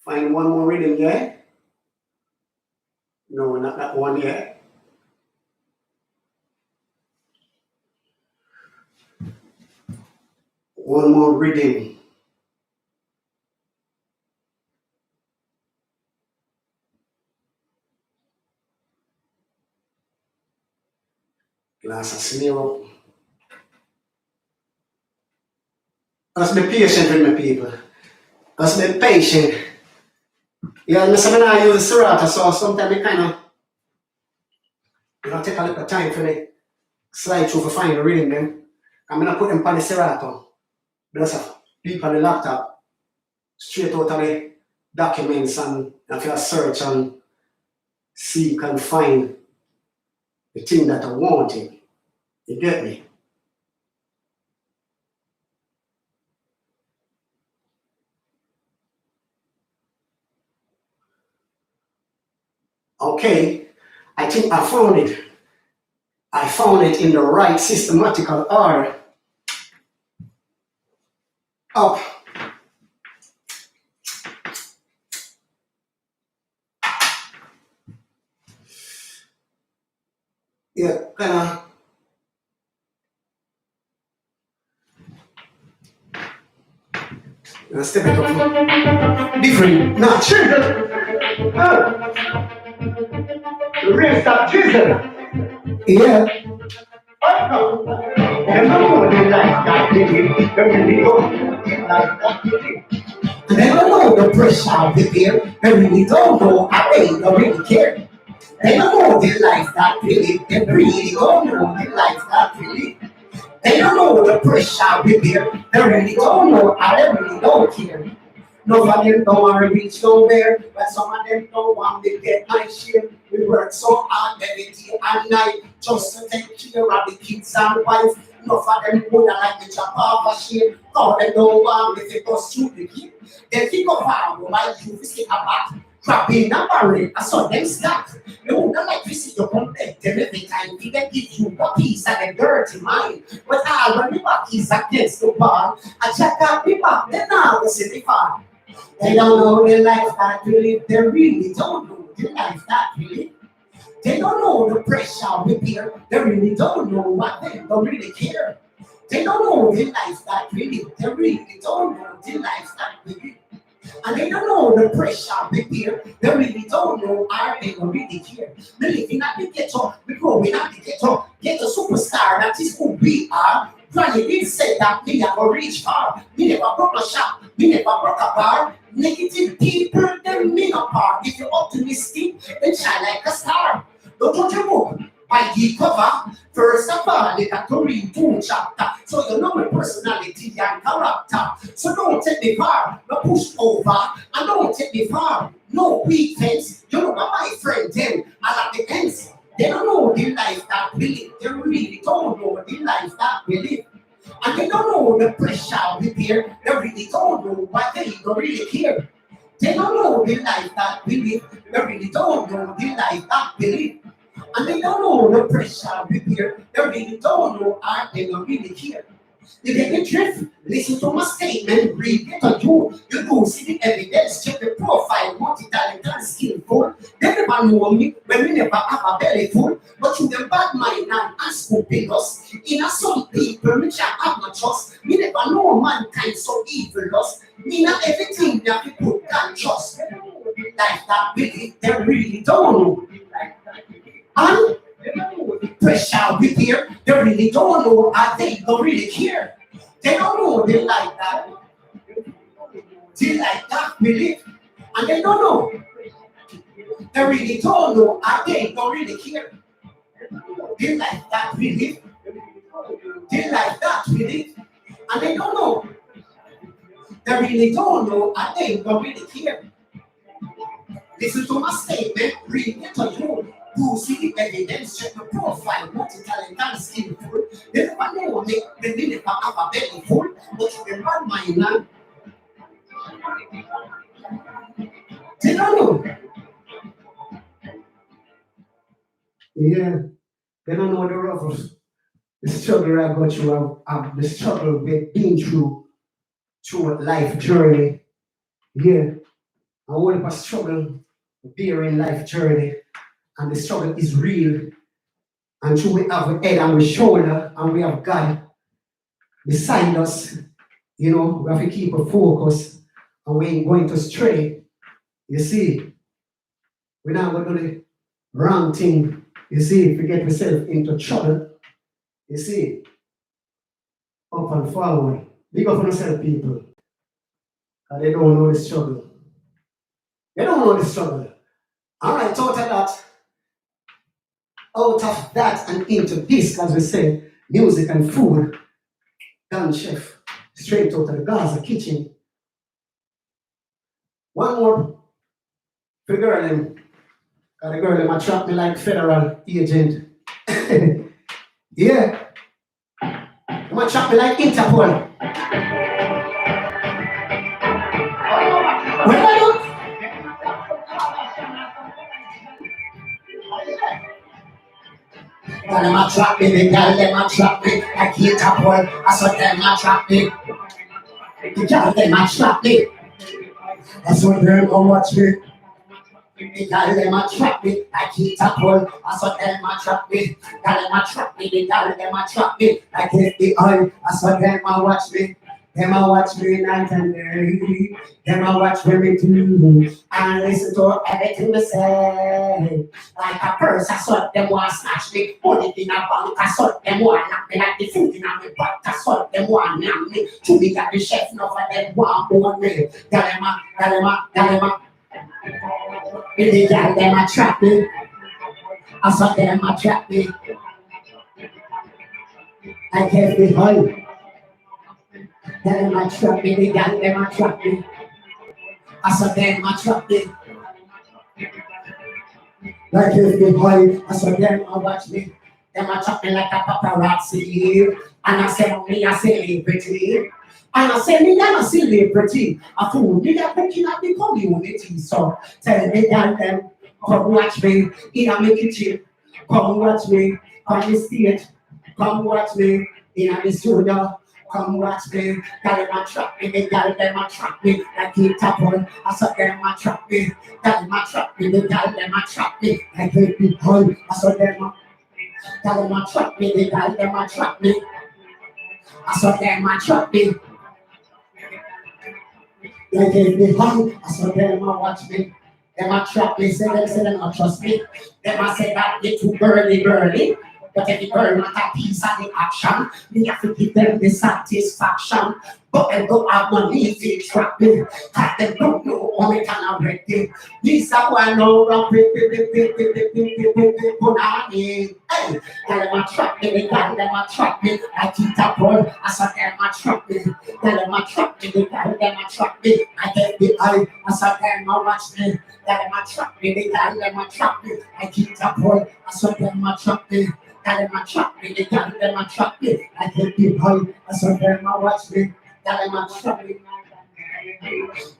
find one more rhythm here. No, not that one here. One more rhythm. Glass of syrup. Let's be patient with my people. Let's be patient. Yeah, listen, I use Sriracha sauce. Sometimes it kind of, take a little time for the slide through for find the rhythm them. I'm gonna put them on the Sriracha. Bless up. Deep on the laptop. Straight out of the documents and if you search and see you can find the thing that I wanted. You get me? Okay, I think I found it. I found it in the right systematical order. Up. Yeah, kinda. Step it up. Different. Now, children. Raise that children. Yeah. They don't know the life that they live. They really don't know the life that they live. They don't know the pressure they bear. They really don't know how they don't really care. They don't know the life that they live. They really don't know the life that they live. They don't know the pressure we bear. They really don't know how they really don't care. None of them don't want to reach nowhere, but some of them don't want to get my share. We work so hard every day and night just to take care of the kids and wife. None of them would like to chop off a share. All they don't want if it goes through the kid. They think of how my you visit a back. Grabbing a barrel, I saw them start. They would not like to see you come back them every time. They give you puppies and a dirty mind. But all when the back is against the wall, I check out the back, then now the city farm. They don't know the life that we live. They really don't know the life that we live. They don't know the pressure we bear. They really don't know what they don't really care. They don't know the life that we live. They really don't know the life that we live. And they don't know the pressure we bear. They really don't know how they don't really care. We living at the ghetto. We growing at the ghetto. Get a superstar. That is who we are. Granny did say that me never reach far. Me never broke a shop. Me never broke a bar. Negative people, they mean apart. If you're optimistic, then shine like a star. Don't judge your book by the cover. First of all, you got to read 2 chapters. So you know my personality and character. So don't take me far, no push over. And don't take me far, no weak fence. You know my friend them, I like the ends. They don't know the life that we live. They really don't know the life that we live. And they don't know the pressure we bear. They really don't know what they don't really care. They don't know the life that we live. They really don't know the life that we live. And they don't know the pressure we bear. They really don't know how they don't really care. You get the drift, listen to my statement, read it on you. You do see the evidence, check the profile, multi-talented and skillful. They never know me when we never have a belly full. But you the bad mind and unscrupulous. In a some people, which I have not trust. Me never know mankind so evilous. Me not everything that people can trust. Like that, really, they really don't know. And pressure we hear, they really don't know how they don't really care. They don't know they like that. They like that we live. And they don't know. They really don't know how they don't really care. They like that we live. They like that we live. And they don't know. They really don't know how they don't really care. Listen to my statement, read it to you. You see the evidence, check the profile, multi-talent and skillful. They never know me, they never have a belly full. But you can run my land. They don't know. Yeah, they don't know the ruffles. The struggle I got through, the struggle we've been through a life journey. Yeah, I want to struggle bearing life journey, and the struggle is real. And so we have a head and we shoulder, and we have God beside us. You know, we have to keep a focus, and we ain't going to stray. You see, we're not going to do the wrong thing. You see, if we get ourselves into trouble, you see, up and forward. Big up on yourself, people. And they don't know the struggle. They don't know the struggle. All right, out of that and into this, as we say, music and food, done chef, straight out of the Gaza kitchen. One more for the girl, cause the girl them attract me like federal agent. Yeah, them attract me like Interpol. When I look, girl them attract me, the girl them attract me like Interpol. I saw them attract me, the girl them attract me. I saw them watch me. The girl them attract me like Interpol. I saw them attract me. Girl them attract me. The girl them attract me like FBI. I saw them watch me. Them a watch me night and day. Them a watch me do. And listen to everything we say. Like a purse, I saw them want snatch me. Put it in a bank, I saw them want knock me like the food in a me butt. I saw them want yam me. To me got the chef, no for them want own me. Galema. The girl them attract me. I saw them attract me. I can't be high. Them attract me. The girl them attract me. I saw them attract me. Like if be high, I saw them watch me. Them attract me like a paparazzi. And I say me a celebrity. And I say me I'm a celebrity. I fool me a cooking at the community. So tell me that them come watch me in a me kitchen. Come watch me on the stage. Come watch me in a the studio. Come watch me. Girl them attract me. The girl them attract me like it happen. I saw them attract me. Girl them attract me. The girl them attract me like it be high. I saw them. Girl them attract me. The girl them attract me. I saw them attract me. Like if they hung, I saw them watch me. Them a trap me, say them not trust me. Them a say that they too girly. But if the girl not a piece of the action, me have to give them the satisfaction. But they don't have no need to trap me. Cause they don't know how it can already. This a one no rap punani. Hey, them a trap me, them a trap me. I keep a ball, I saw them a trap me. Them a trap me, them a trap me. I get the eye, I saw them a watch me. Them a trap me, them a trap me. I keep a ball, I saw them a trap me. Them a trap me, them a trap me. I get the eye, I saw them a watch me. Them a trap me.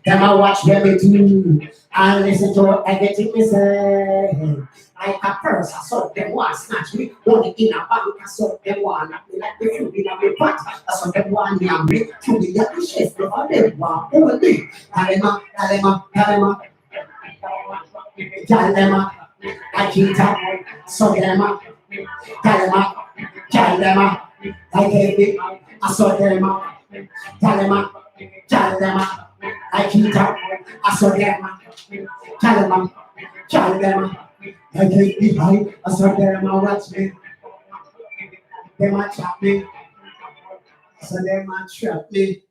Them a watch me too. And listen to everything me say. Like a purse, I saw them want snatch me. Money in a bank, I saw them want knock me like the food in a me pot. I saw them want yam me. To me, that the chef, no them want own me. Galema. I keep up. So them Galema. I gave it. I saw them. Galema. I keep up. I saw them. Galema. I can't be high. I saw them watch me. Them a trap me. I saw them trap me.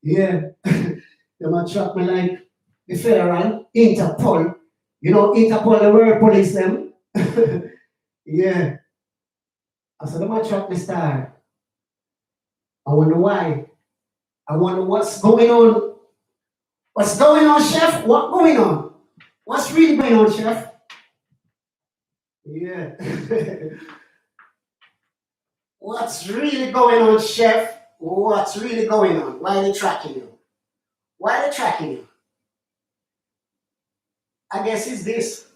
Yeah. Them a trap me like the federal Interpol. You know Interpol, the world police them. Yeah. I saw them a trap me star. I wonder why. I wonder what's going on. What's going on, chef? What's going on? What's really going on, chef? Yeah. What's really going on, chef? What's really going on? Why are they tracking you? Why are they tracking you? I guess it's this.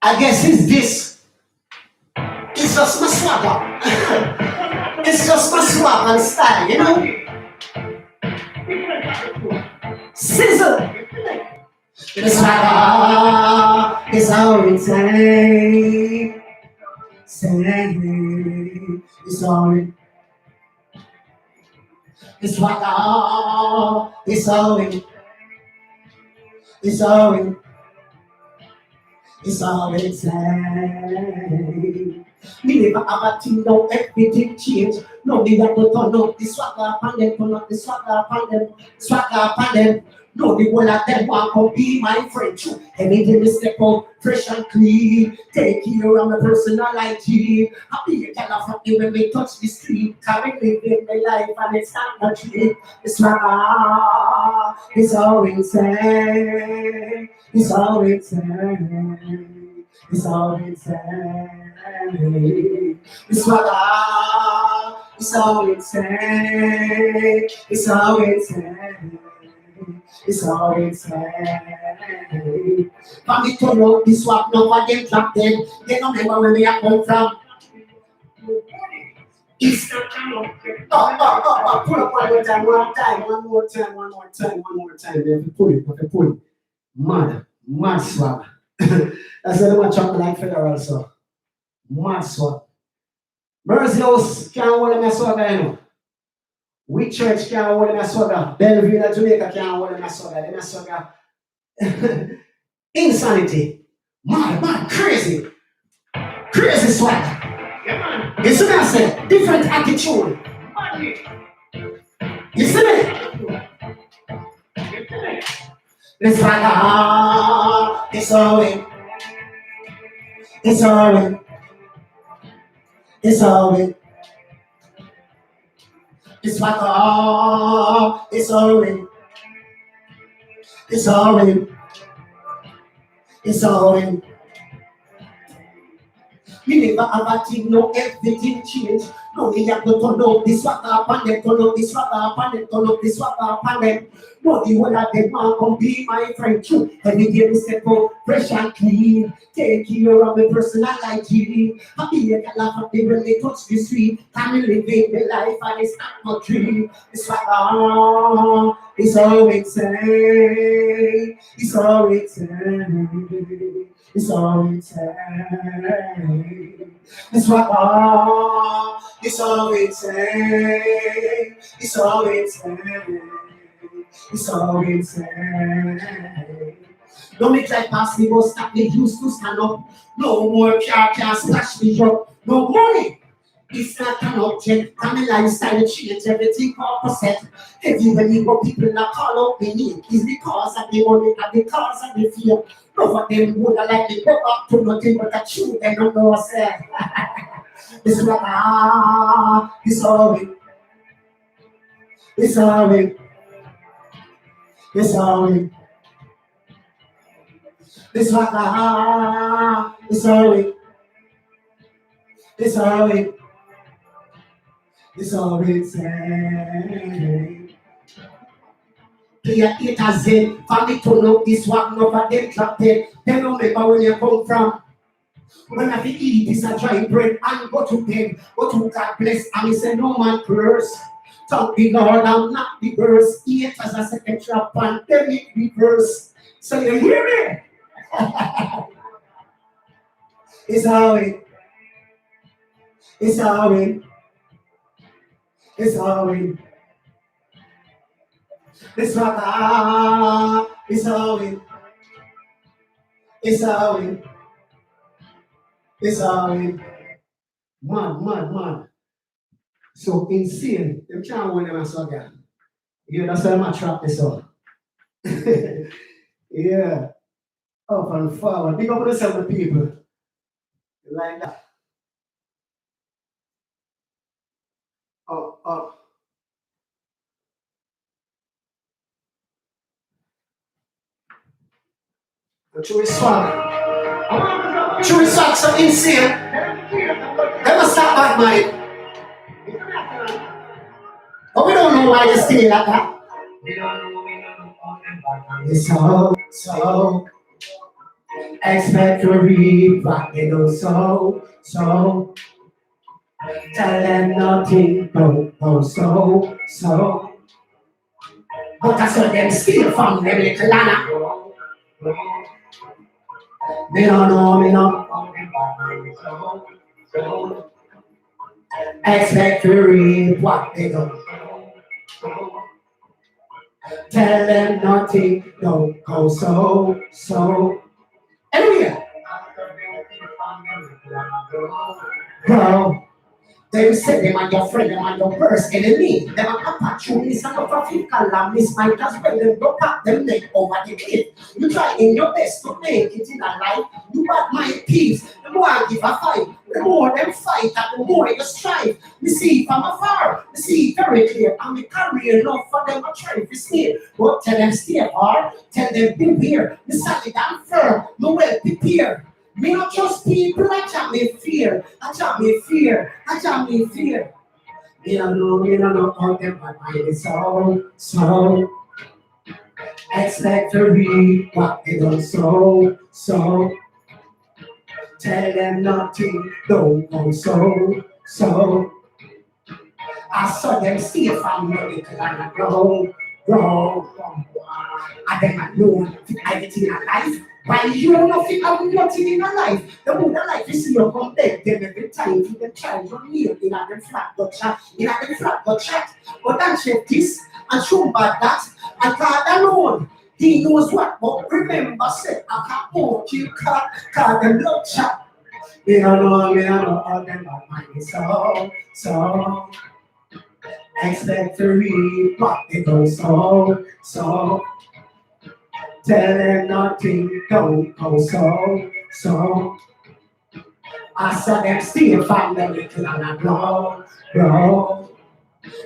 I guess it's this. It's just my swagger. It's just my swag and style, you know? Sizzle. The swagger is all insane. Say it's all. The swagger is all. It's all. It's all insane. Me never have a thing now, everything change. No, me have to turn up the swagger upon them, turn up the swagger upon them, swagger upon them. No, the whole of them want to be my friend too. Anything we step out, fresh and clean. Take care of my personal hygiene. Happy you tell from me when we touch the street. Carry living my life and it's not a dream. The swagger is all insane. It's all insane. It's all insane. It's swagger. It's all insane. It's all insane. It's all insane. For me to know this swap number them drop them. They don't remember where we are come from. It's pull up one more time, one more time, one more time, one more time. If you pull it. Mad, mad swag. That's the one chocolate like federal so. Mad swag. Mercy House can't hold them a swag, you know. We church can't hold them a swag. Bellevue, Jamaica can't hold them a swag. Them a swag. Insanity. Mad, crazy. Crazy swag. You see what I say? Different attitude. You see me? It's like it's all in. It's all in. It's all in. It's like it's all in. It's all in. It's all in. You never have a thing, no everything change. No, we have to turn up this swagger upon them, turn up this swagger upon them, turn up this swagger upon them. No, the whole of them want come be my friend too. Every day we step out fresh and clean. Take care of my personal hygiene. Happy I laugh at me when they touch the street. Time living the life and it's not a dream. It's swagger, it's all insane. It's all insane. It's all insane. It's swagger, it's all insane. It's all insane. It's all insane. Don't make like pass me, but stop me used to stand up. No more car can splash me up. No money. It's not an object. Family lifestyle change everything opposite. Everywhere you go, people that call out me name is because of the money and because of the fear. None of them would have like me go up to nothing but a truth and don't know what's there. It's like it's all it. It's all it. It's all it. It's like it's all it. It's all it. It's all insane. Here it has it. For me to know this one over them drop it. They don't remember where you come from. When I eat this a dry bread and go to bed, go to God bless, and he say no man curse. Thank the Lord, I'm not the verse. It as a second trap pandemic reverse. So you hear me? It's how it. It's how it. It's how it. It's how it's how it. It's how it. It's how it. Man. So insane. Them can't win them as well, guy. Yeah, that's why I'm a trap this up. Yeah. Up and forward. Big up yourself, the people. Like that. Up. The true swag. True socks so insane. Never stop bad mind. But we don't know why they stay like that. So expect to reap what they don't so tell them nothing, so but I saw them steal from them little lana. Me no know, me no expect to reap what they don't. Tell them nothing, don't go so. Anyway, bro, they say them are your friend, them are your worst enemy. Them are opportunists and of physical miss might as well. Them go pack them neck over the cliff. You try in your best to make it in a life. You bad my peace. The more I give a fight, the more them fight, and the more you strive. You see from afar, you see very clear. And we carry enough for them to try to stay. But tell them stay hard, tell them beware. You solid and firm, you well prepared. Me not trust people, I jam me fear. I jam me fear. I jam me fear. Me don't know how them my mind is so. Expect to read what they don't so. Tell them nothing, don't go so. I saw them steal from me, little and I grow. I then I know everything in life. Why you don't know if have nothing in your life? The more the life you see you come back, them every time you them try to kneel in a them flat but chat, But then check this and show bad that and God alone. He knows what, but remember, said, I can't walk you, call them love chat. Me don't know all them bad mind so. Expect to read what they go so. Tell them nothing, don't go so. I saw them steal from them little and I grow.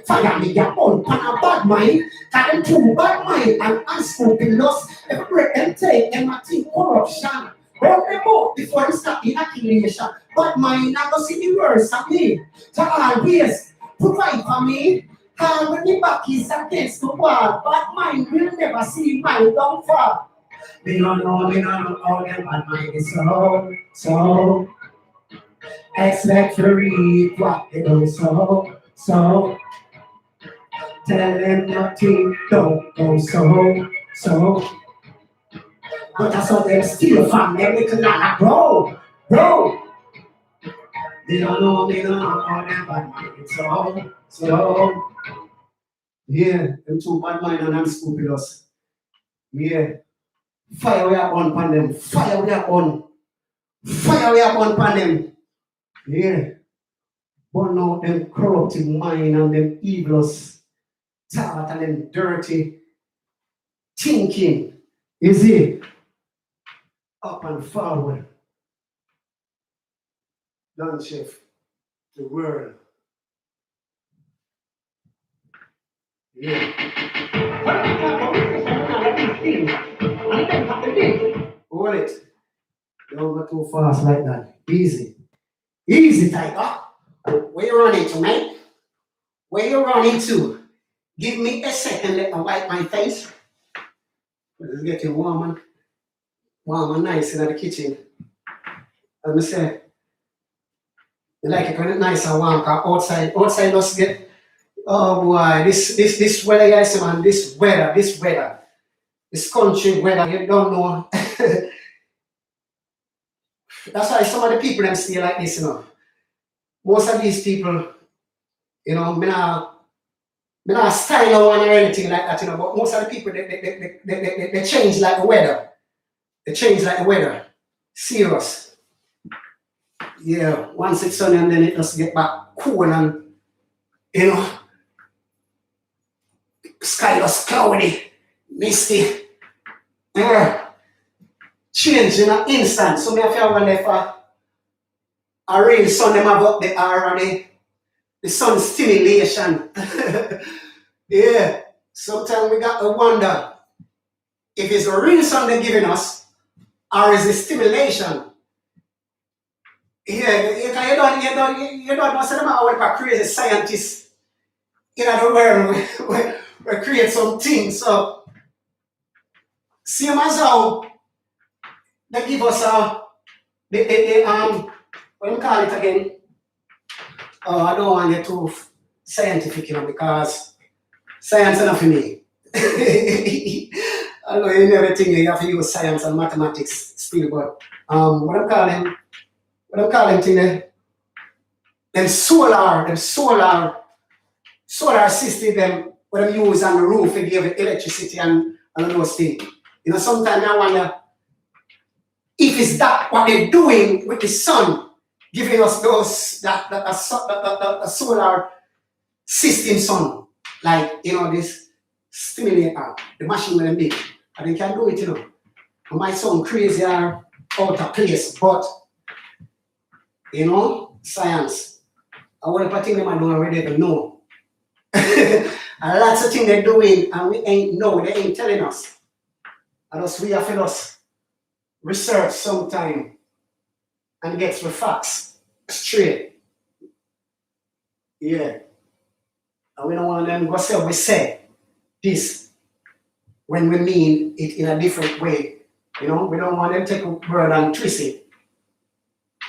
Fire me your own pan a bad mind, cause them too bad mind and unscrupulous. Every break them take, them a think corruption. Burn them up before they start the accusation. Bad mind, I go see the worst of me. To always provide for me. And when the back is against the wall, bad mind will never see my downfall. Me don't know how them bad mind is so. Expect to read what they don't so. Tell them nothing, don't go so. But I saw them steal from them little nana, bro. Me don't know how them bad mind is so. Yeah, them too bad mind and unscrupulous. Yeah. Fire we are on pan them. Fire we are on pan them. Yeah. Burn out them corrupted mind and them evilous thought and them dirty thinking. Is it? Up and forward. Don't shift the world. Yeah. Hold it. Don't go too fast like that. Easy, Tiger. Where you running to, man? Where you running to? Give me a second, let me wipe my face. It's getting warm and nice in the kitchen. Let me say, you like it when it's nice and warm, cause outside must get, oh boy, this weather, guys, man, this weather, this country weather, you don't know. That's why some of the people them stay like this, Most of these people, me not style or anything like that, but most of the people they change like the weather. They change like the weather. Serious. Yeah, once it's sunny and then it just get back cool and sky was cloudy, misty. Yeah. Change in an instant. So me I feel wonder if a real sun them have up the air and the sun stimulation. Yeah. Sometimes we got to wonder if it's a real sun they're giving us or is it stimulation. Yeah, you don't know, some of our crazy scientists in the world we create some things. So, same as how they give us what do you call it again? Oh, I don't want to get too scientific, because science is not for me. I know in everything you have to use science and mathematics still, but what I'm calling thing them solar system them what them use on the roof to give it electricity and those things. Sometimes I wonder if it's that what they're doing with the sun, giving us those that solar system sun, like this stimulator, the machine with them big, and they can do it, And my son crazy or out of place, but science. I want to think them I don't already know. And lots of things they're doing and we ain't know, they ain't telling us. And us we have to us research sometime and get the facts straight. Yeah. And we don't want them go say we say this when we mean it in a different way. We don't want them to take a word and twist it.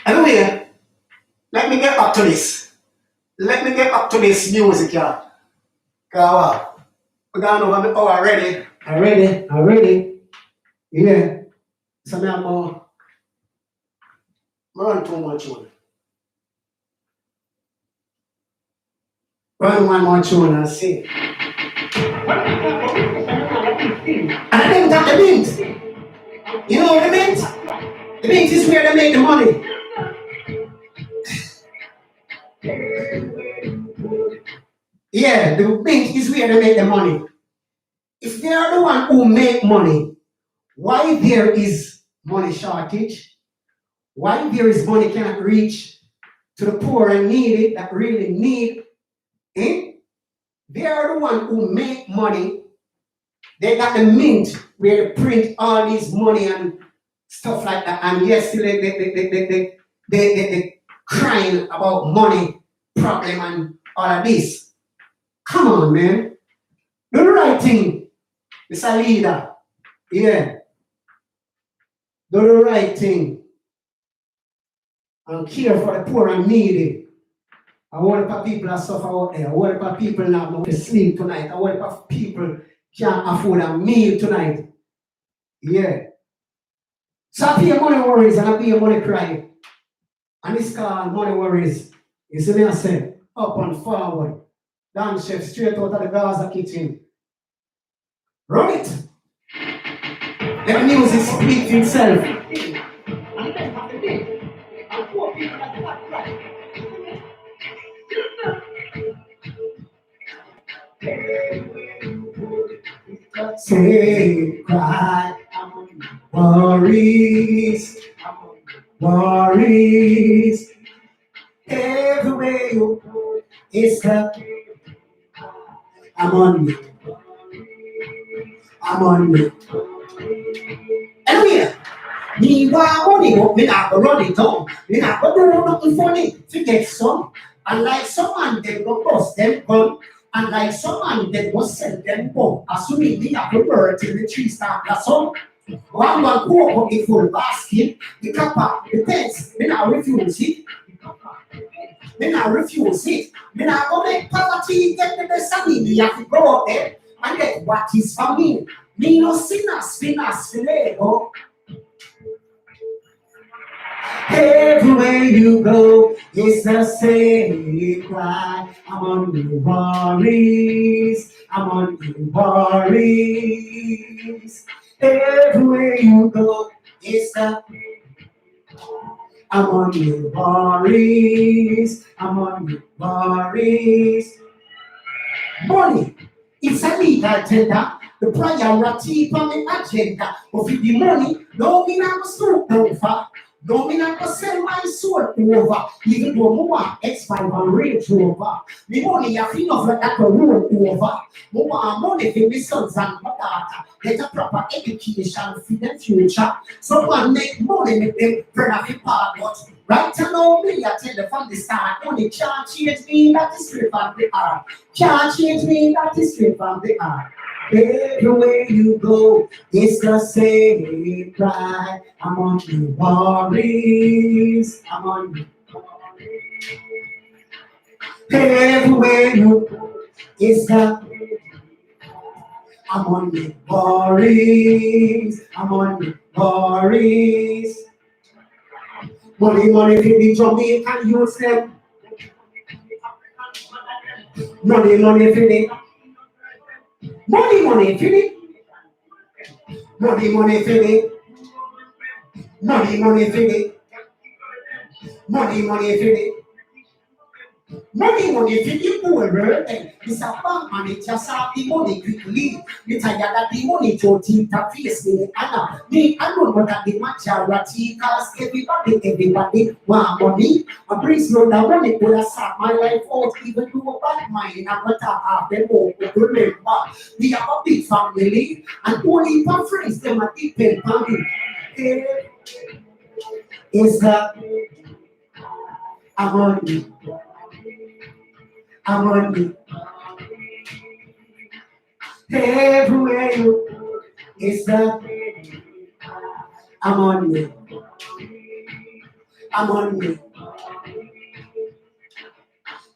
Anyway, let me get back to this. Let me get back to this music, yeah. Because we're going over the hour already. Already. Yeah. So I'm run too much on. Run one more tune and sing. And I didn't got the mint. You know the mint? The mint is where they make the money. Yeah, the mint is where they make the money. If they are the one who make money, why there is money shortage? Why there is money cannot reach to the poor and needy that really need it? They are the one who make money. They got the mint where they print all this money and stuff like that. And yes, they crying about money problem and all of this. Come on, man. Do the right thing. It's a leader. Yeah. Do the right thing. And care for the poor and needy. I want for people that suffer out there. I want for people not going to sleep tonight. I want for people can't afford a meal tonight. Yeah. So I pay money worries and I pay money crying. And it's called money worries. You see me I say, up and forward. Down chef straight out of the Gaza kitchen. Run it. Let the music speak for itself. Say, cry, worries, worries. Everywhere you go, it's like I'm on you. I'm on you. Anyway, me want money, but me not go run it down. Me not go do nothing funny to get some. And like someone they go bust them gun. And like someone they go sell them gun. Assuming me have to bird till the tree start blossom. One go up in full basket. The copper, the pets, me not refuse it. Me not refuse it. Me not go make poverty get the best of me. Me have to go out there and get what is for me. Me no sinners, filego. Everywhere you go, it's the same cry. I'm on your worries. I'm on your worries. Everywhere you go, it's the I'm on your worries. I'm on your worries. Money, it's a legal tender. The priority on the agenda. But with the money, no me not smoke no fat. No, me not gonna sell my soul over. Even though I want X5 and Range Rover. Me money have enough like that to roll over. Me want money for my sons and my daughter. Get a proper education for the future. Someone make money, make them burn off the part. But right now, me, I tell you from the start, money can't change me, that is straight from the heart. Can't change me, that is straight from the heart. Everywhere you go, it's the same cry. I'm on your worries. I'm on your everywhere you go, it's the I'm on your worries. I'm on your worries. Money, money, for the Jamaican use them. Money, money, for the money, money, for the money, money, for the money, money, for the money, money, for the money, money, for the whole world. It's a bank and it just have the money quickly. You tired that the money to interface me. Anna, me, I don't know that the majority cause everybody want money. And brings no that money would have sat my life out, even though a bad mind and what I have them all. Remember, we have a big family and only my friends them are depend on me. Is that I'm on you. I'm on you. Everywhere you go, it's that I'm on you. I'm on you.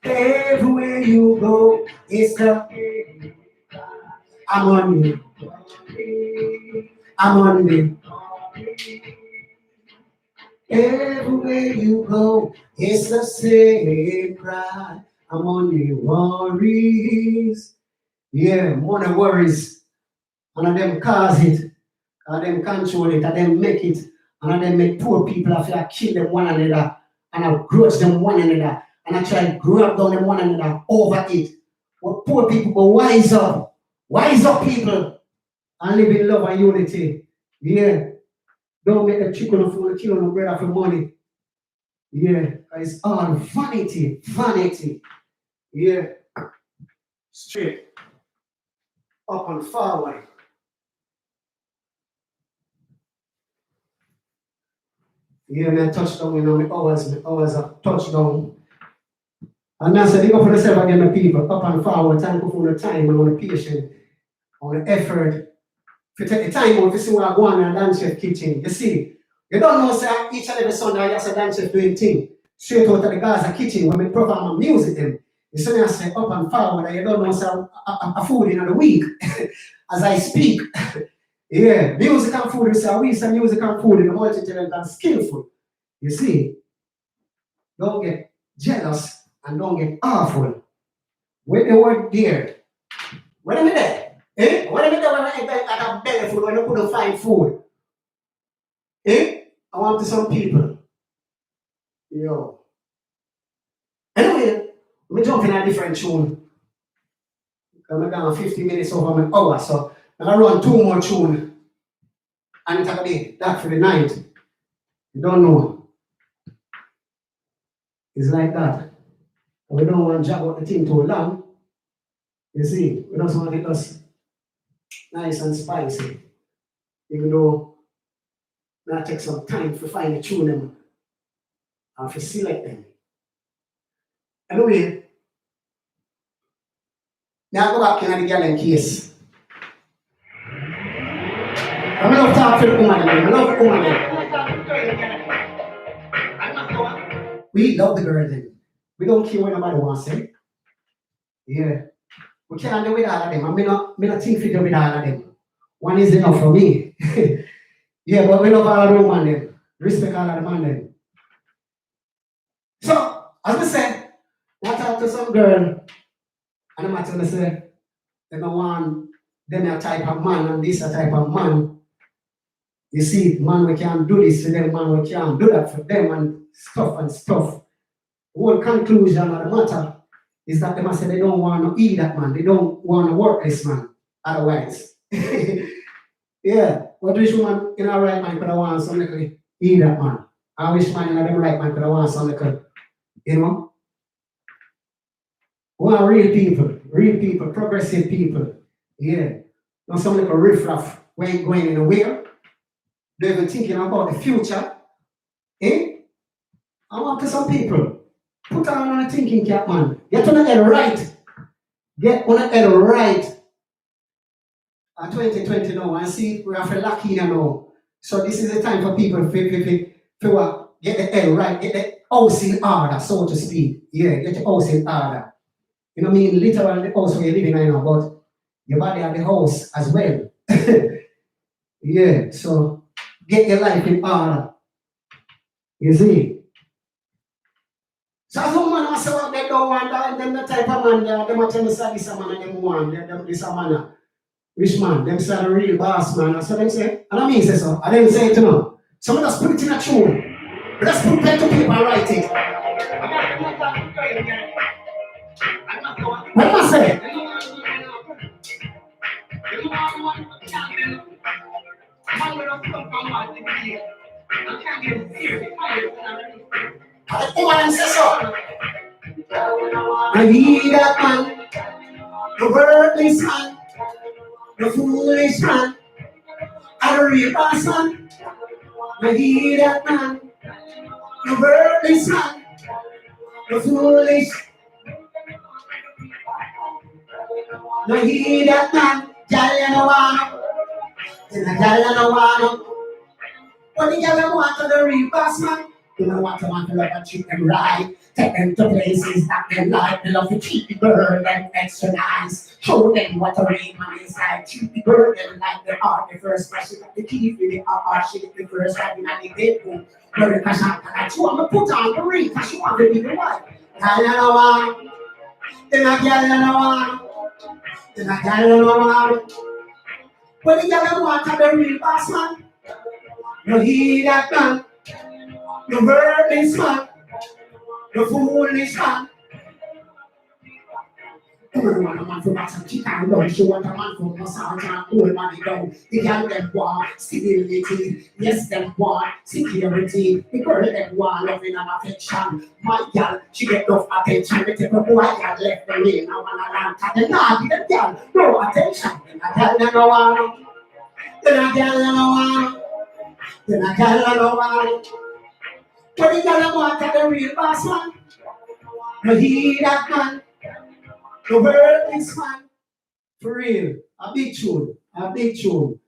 Everywhere you go, it's the I'm on you. I'm on you. Everywhere you go, it's the same cry. I'm on your worries. Yeah, more than worries. And of them cause it, and them control it, and them make it, and them make poor people have to kill them one another, and I grudge them one another, and I try to grab down them one another over it. But poor people go wise up people, and live in love and unity. Yeah, don't make the chicken fool kill no brother for money. Yeah, it's all vanity, vanity. Yeah, straight up and forward. Yeah, man, touchdown, you know, my hours of touchdown. And I said, you go for yourself again, the people, up and forward, thank you for the time and on the patience, on the effort. If you take the time out to see what I go on in a dance chef kitchen, you see, you don't know, say, each and every Sunday, I just a dance chef doing thing. Straight out of the Gaza kitchen, when we perform my music, them. You see me, I say, up and forward, and you don't know, say, a food in the week, as I speak. Yeah, music and food, you say, we say music and food in the multi-talent and skillful. You see, don't get jealous and don't get awful. When the word there, when am I there? When am I there when I enter at a belly food when I couldn't find food? I want to some people. Yo. Anyway, let me jump in a different tune. I'm down 50 minutes over an hour, so I'm gonna run 2 more tunes. And it's gonna be that for the night. You don't know. It's like that. We don't want to jab out the thing too long. You see, we just want it just nice and spicy. Even though that takes some time to find the tune them and to select them. Anyway, now go back in the gallon case. I love talking to the woman. I love the woman. We love the girl then. We don't care what nobody wants to say. Yeah. We can't do with all of them. I'm not think to do with all of them. One is enough for me. Yeah, but we love all of the woman then. Respect all of the man then. So, as I said, I talk to some girl, and I'm going to say, they don't want them a type of man and this a type of man. You see, man, we can't do this for them, man, we can't do that for them, and stuff. The whole conclusion of the matter is that they must say they don't want to eat that man, they don't want to work this man, otherwise. Yeah, what rich woman in our right mind could have want something to eat that man, I wish man, them right man could have want some little, you know? We want real people, progressive people. Yeah. Not some little riffraff we ain't going anywhere. They're even thinking about the future. Eh? I want to some people. Put on a thinking cap, man. Get on the head right. Get on the head right. At 2020 now, and see we have to lock in now. So this is the time for people to get the head right, get the house in order, so to speak. Yeah, get the house in order. You know what I mean? Literally the house where you're living right now, but your body at the house as well. Yeah, so get your life in order. You see? So some man also what they don't want that, them the type of man they might tell me say this a man and them want, this a man. Rich man, them say the real boss man. So them say, and I mean say so. I didn't say it to know. Some of us put it in a tune. Let's put pen to paper and write it. What am I saying? Woman say so. I need that man, the worthless man, the foolish man, and the real boss man. I need that man, the worthless man, the foolish. No hear that man, girl you no want, and a girl you no want. But the girl you want to the real boss man. You know what I want to love and treat them right. Take them to places that they like. They love to treat the girl and extra nice. Show them what a real man is like. Treat the girl them like they are the first question that they keep for the she get the first right in the bedroom. Very passionate like she want to put on the ring because she want to be the wife. Girl you know want. Then a girl you know want. Then a girl you know want. But the girl you want to the real boss man. You hear that man. The worthless man, the foolish man. Everyone want a man from Baton Chicago down. She want a man from massage and hold money down. The girl them want stability. Yes, them want security. The girl them want loving and affection. My girl, she get enough attention. They take a boy girl left the lane. I want a land cat. They not give the girl no attention. Then a girl them no want. Then a girl them no want. Then a girl them no want. But the girl want to the real boss man. No hear that man. The worthless man. For real. A big tune. A big tune.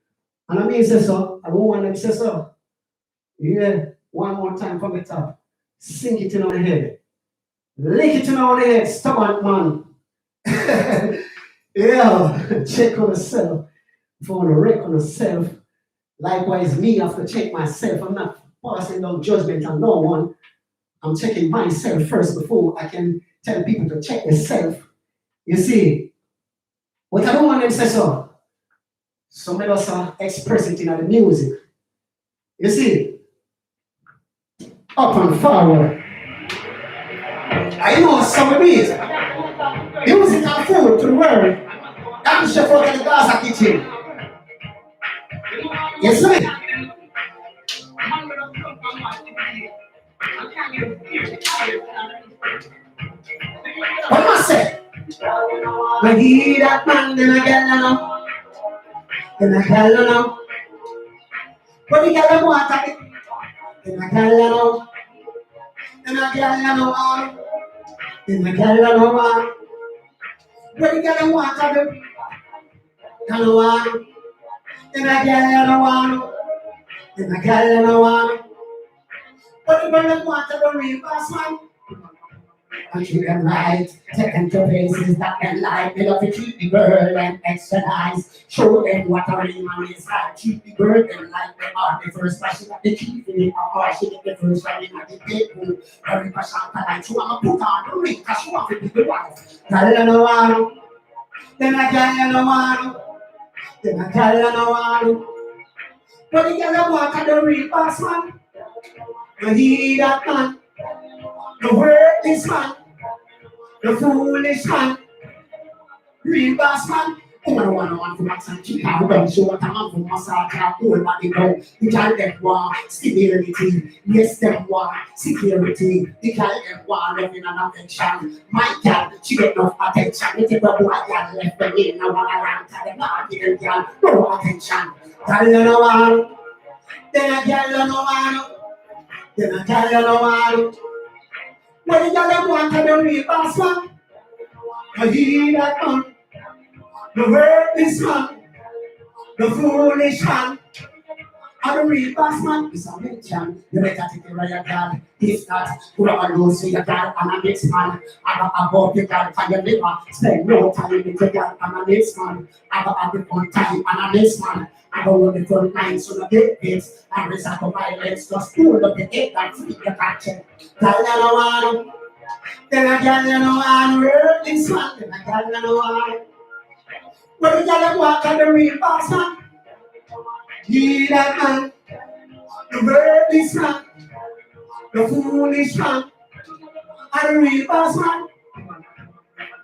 And I mean say so. I don't want them say so. Yeah. One more time from the top. Sink it in on the head. Lick it in on the head. Stubborn man. Yeah. Check on yourself. If you want to wreck on yourself. Likewise me, I have to check myself. I'm not passing down judgment on no one. I'm checking myself first before I can tell people to check themselves. You see, what I don't want them to say so. Some of us express it in the music. You see, up and forward. I know some of these. Music and food to the world. That's chef out in the Gaza kitchen. Yes, sir. What am I say? I hear that man, then I get along. Then I get along. But the girl want it. Then I get along. Then I get along. Then I get along. But the girl want it. Along. Then I get along. Then I get along. But the girl want to real boss man. I treat them right, take them to places that they like. They love to treat the girl and extra nice. Show them what a real man is like. Treat the girl them like they are the first passion that they keep in it. Or she get the first right in the bedroom. Very passionate like she want to put on the ring because she want to be the wife. Girl you know one, then a girl you know one, then a girl you know one. But the girl you want to the real boss man. You hear that man. The worthless man, the foolish man, real boss man. One for max and keep our run. Show what I'm for massage. Whole body go. The child them want stability. Yes, them want security. The child them want living an affection. My girl, she get no attention. You take a boy, girl, left the in. Now I run to the party, the girl, no attention. Girl, you know what? Then a girl, you know what? Then a girl, you know what? When the girl them want to the real boss man, I hear that man. The worthless man, the foolish man, and the real boss man is a mention. You better take care of your God. If not, you don't lose your God and a next man. I got a hope your God for your liver. Spend no time with your God and a next man. I got a bit more time and a next man. I go on the front lines so the big bits and resort to violence. Just pull up the head and feed your conscience. Tell you no one, then I tell you no one, worthless man, then I tell you no one. When the girl walk on the real boss man, he that man, the worthless man, the foolish man, and the real boss man.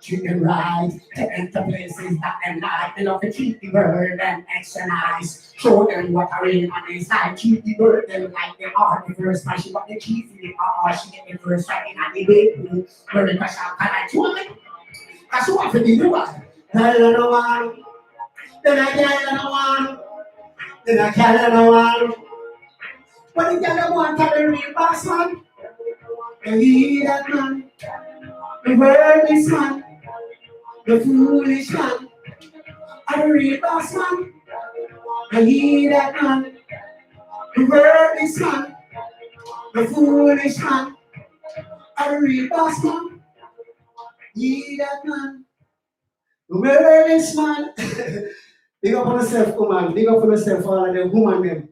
Treat them right, to enter places that them like. They love to keep the word and extra nice. Show them what a real man is like. Keep the word them like they are the first man. She got the key for it, or she get the first right in the debate. Where the question can I tell me? That's what for the one. Tell you no one. Then I tell you no one. Then I tell you no one. But the girl want to the real boss man. And he that man. The worthless man. The foolish man. And the real boss man. And he that man. The worthless man. The foolish man. And the real boss man. He that man. The worthless man. Big up on yourself, woman. Big up on yourself, all of them woman them.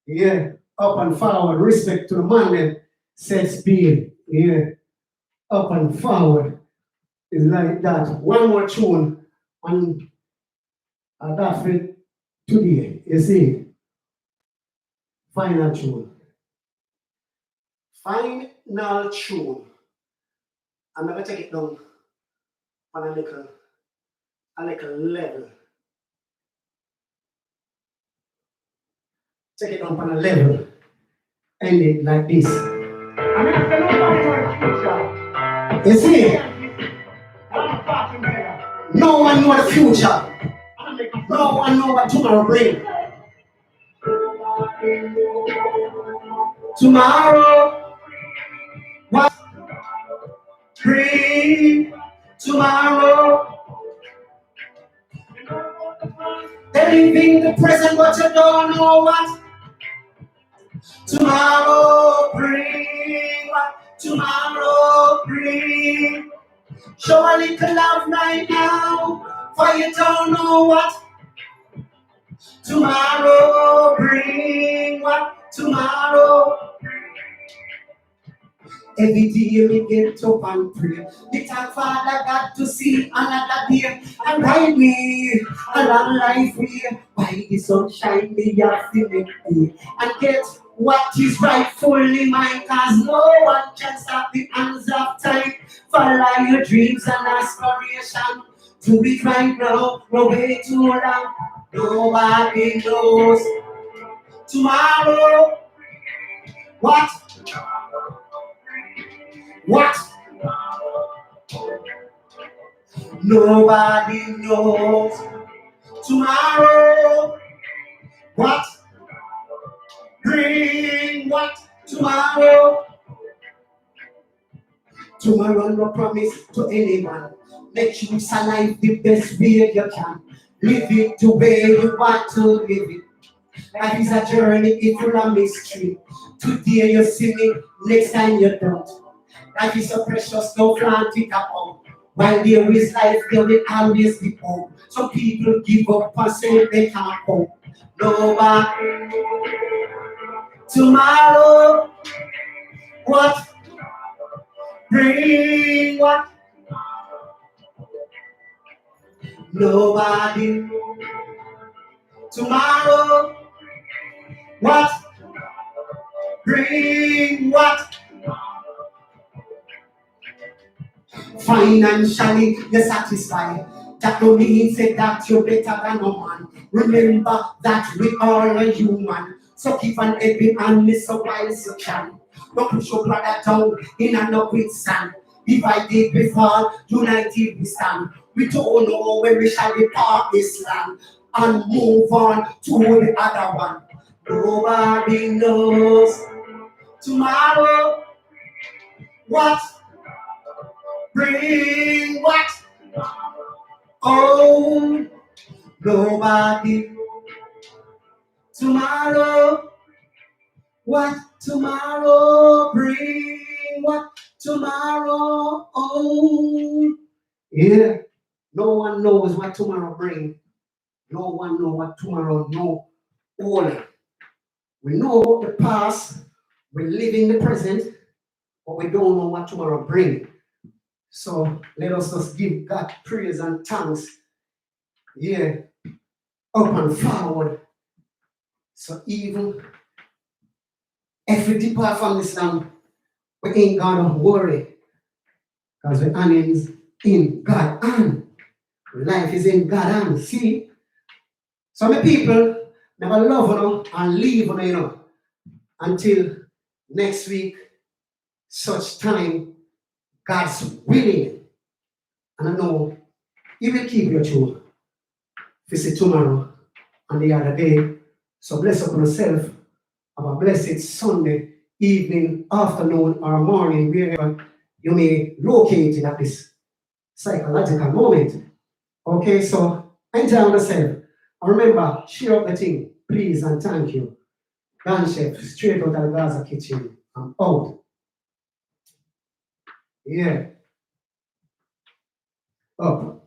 Yeah. Up and forward. Respect to the man them. Set speed. Yeah. Up and forward. It's like that. One more tune and that for today. You see. Final tune. Final tune. I'm gonna take it down on a little level. Take it down on a level. End it like this. I mean, I know the future. You see? No one know the future. No one know what tomorrow brings. Tomorrow, what bring? Tomorrow, everything the present, but you don't know what tomorrow bring. What tomorrow bring? Show a little love right now, for you don't know what tomorrow bring. What tomorrow. Every day we get up and pray. Little Father God to see another day and guide me a long life way. By the sunshine me have to make me and get what is rightfully mine. Cause no one can stop the hands of time. Follow your dreams and aspiration. Do it right now, no way too long. Nobody knows tomorrow. What? What? Nobody knows tomorrow. What? Bring what? Tomorrow. Tomorrow no promise to anyone. Make use of life the best way you can. Live it the way you want to live it. Life is a journey, it's full of mystery. Today you see me, next time you don't. Life is so precious, don't plant it up. While there is life, there will always be hope. Some people give up and say they can't hope. Nobody. Tomorrow, what? Bring what? Nobody. Tomorrow, what? Bring what? Financially, you're satisfied. That don't mean say that you're better than no man. Remember that we are a human. So keep on helping and miss a while you can. Don't push your brother down in a no quicksand. Divided before, united we stand. We don't know when we shall depart this land and move on to the other one. Nobody knows tomorrow what bring what. Oh, nobody tomorrow what tomorrow bring what tomorrow. Oh, yeah. No one knows what tomorrow bring. No one knows what tomorrow know. Only we know about the past. We live in the present, but we don't know what tomorrow bring. So let us just give God praise and thanks. Yeah, up and forward. So even if we depart from this land, we ain't gonna worry. Because the hand is in God's hand. Life is in God's hand. See? Some people never love and leave until next week, such time God's willing. And I know He will keep you true. Visit tomorrow and the other day. So bless upon yourself. Have a blessed Sunday evening, afternoon, or morning, wherever you may locate it at this psychological moment. Okay, so enjoy yourself. And remember, share up the thing, please, and thank you. Dan Chef, straight out of the Gaza kitchen. I'm out. Yeah. Up.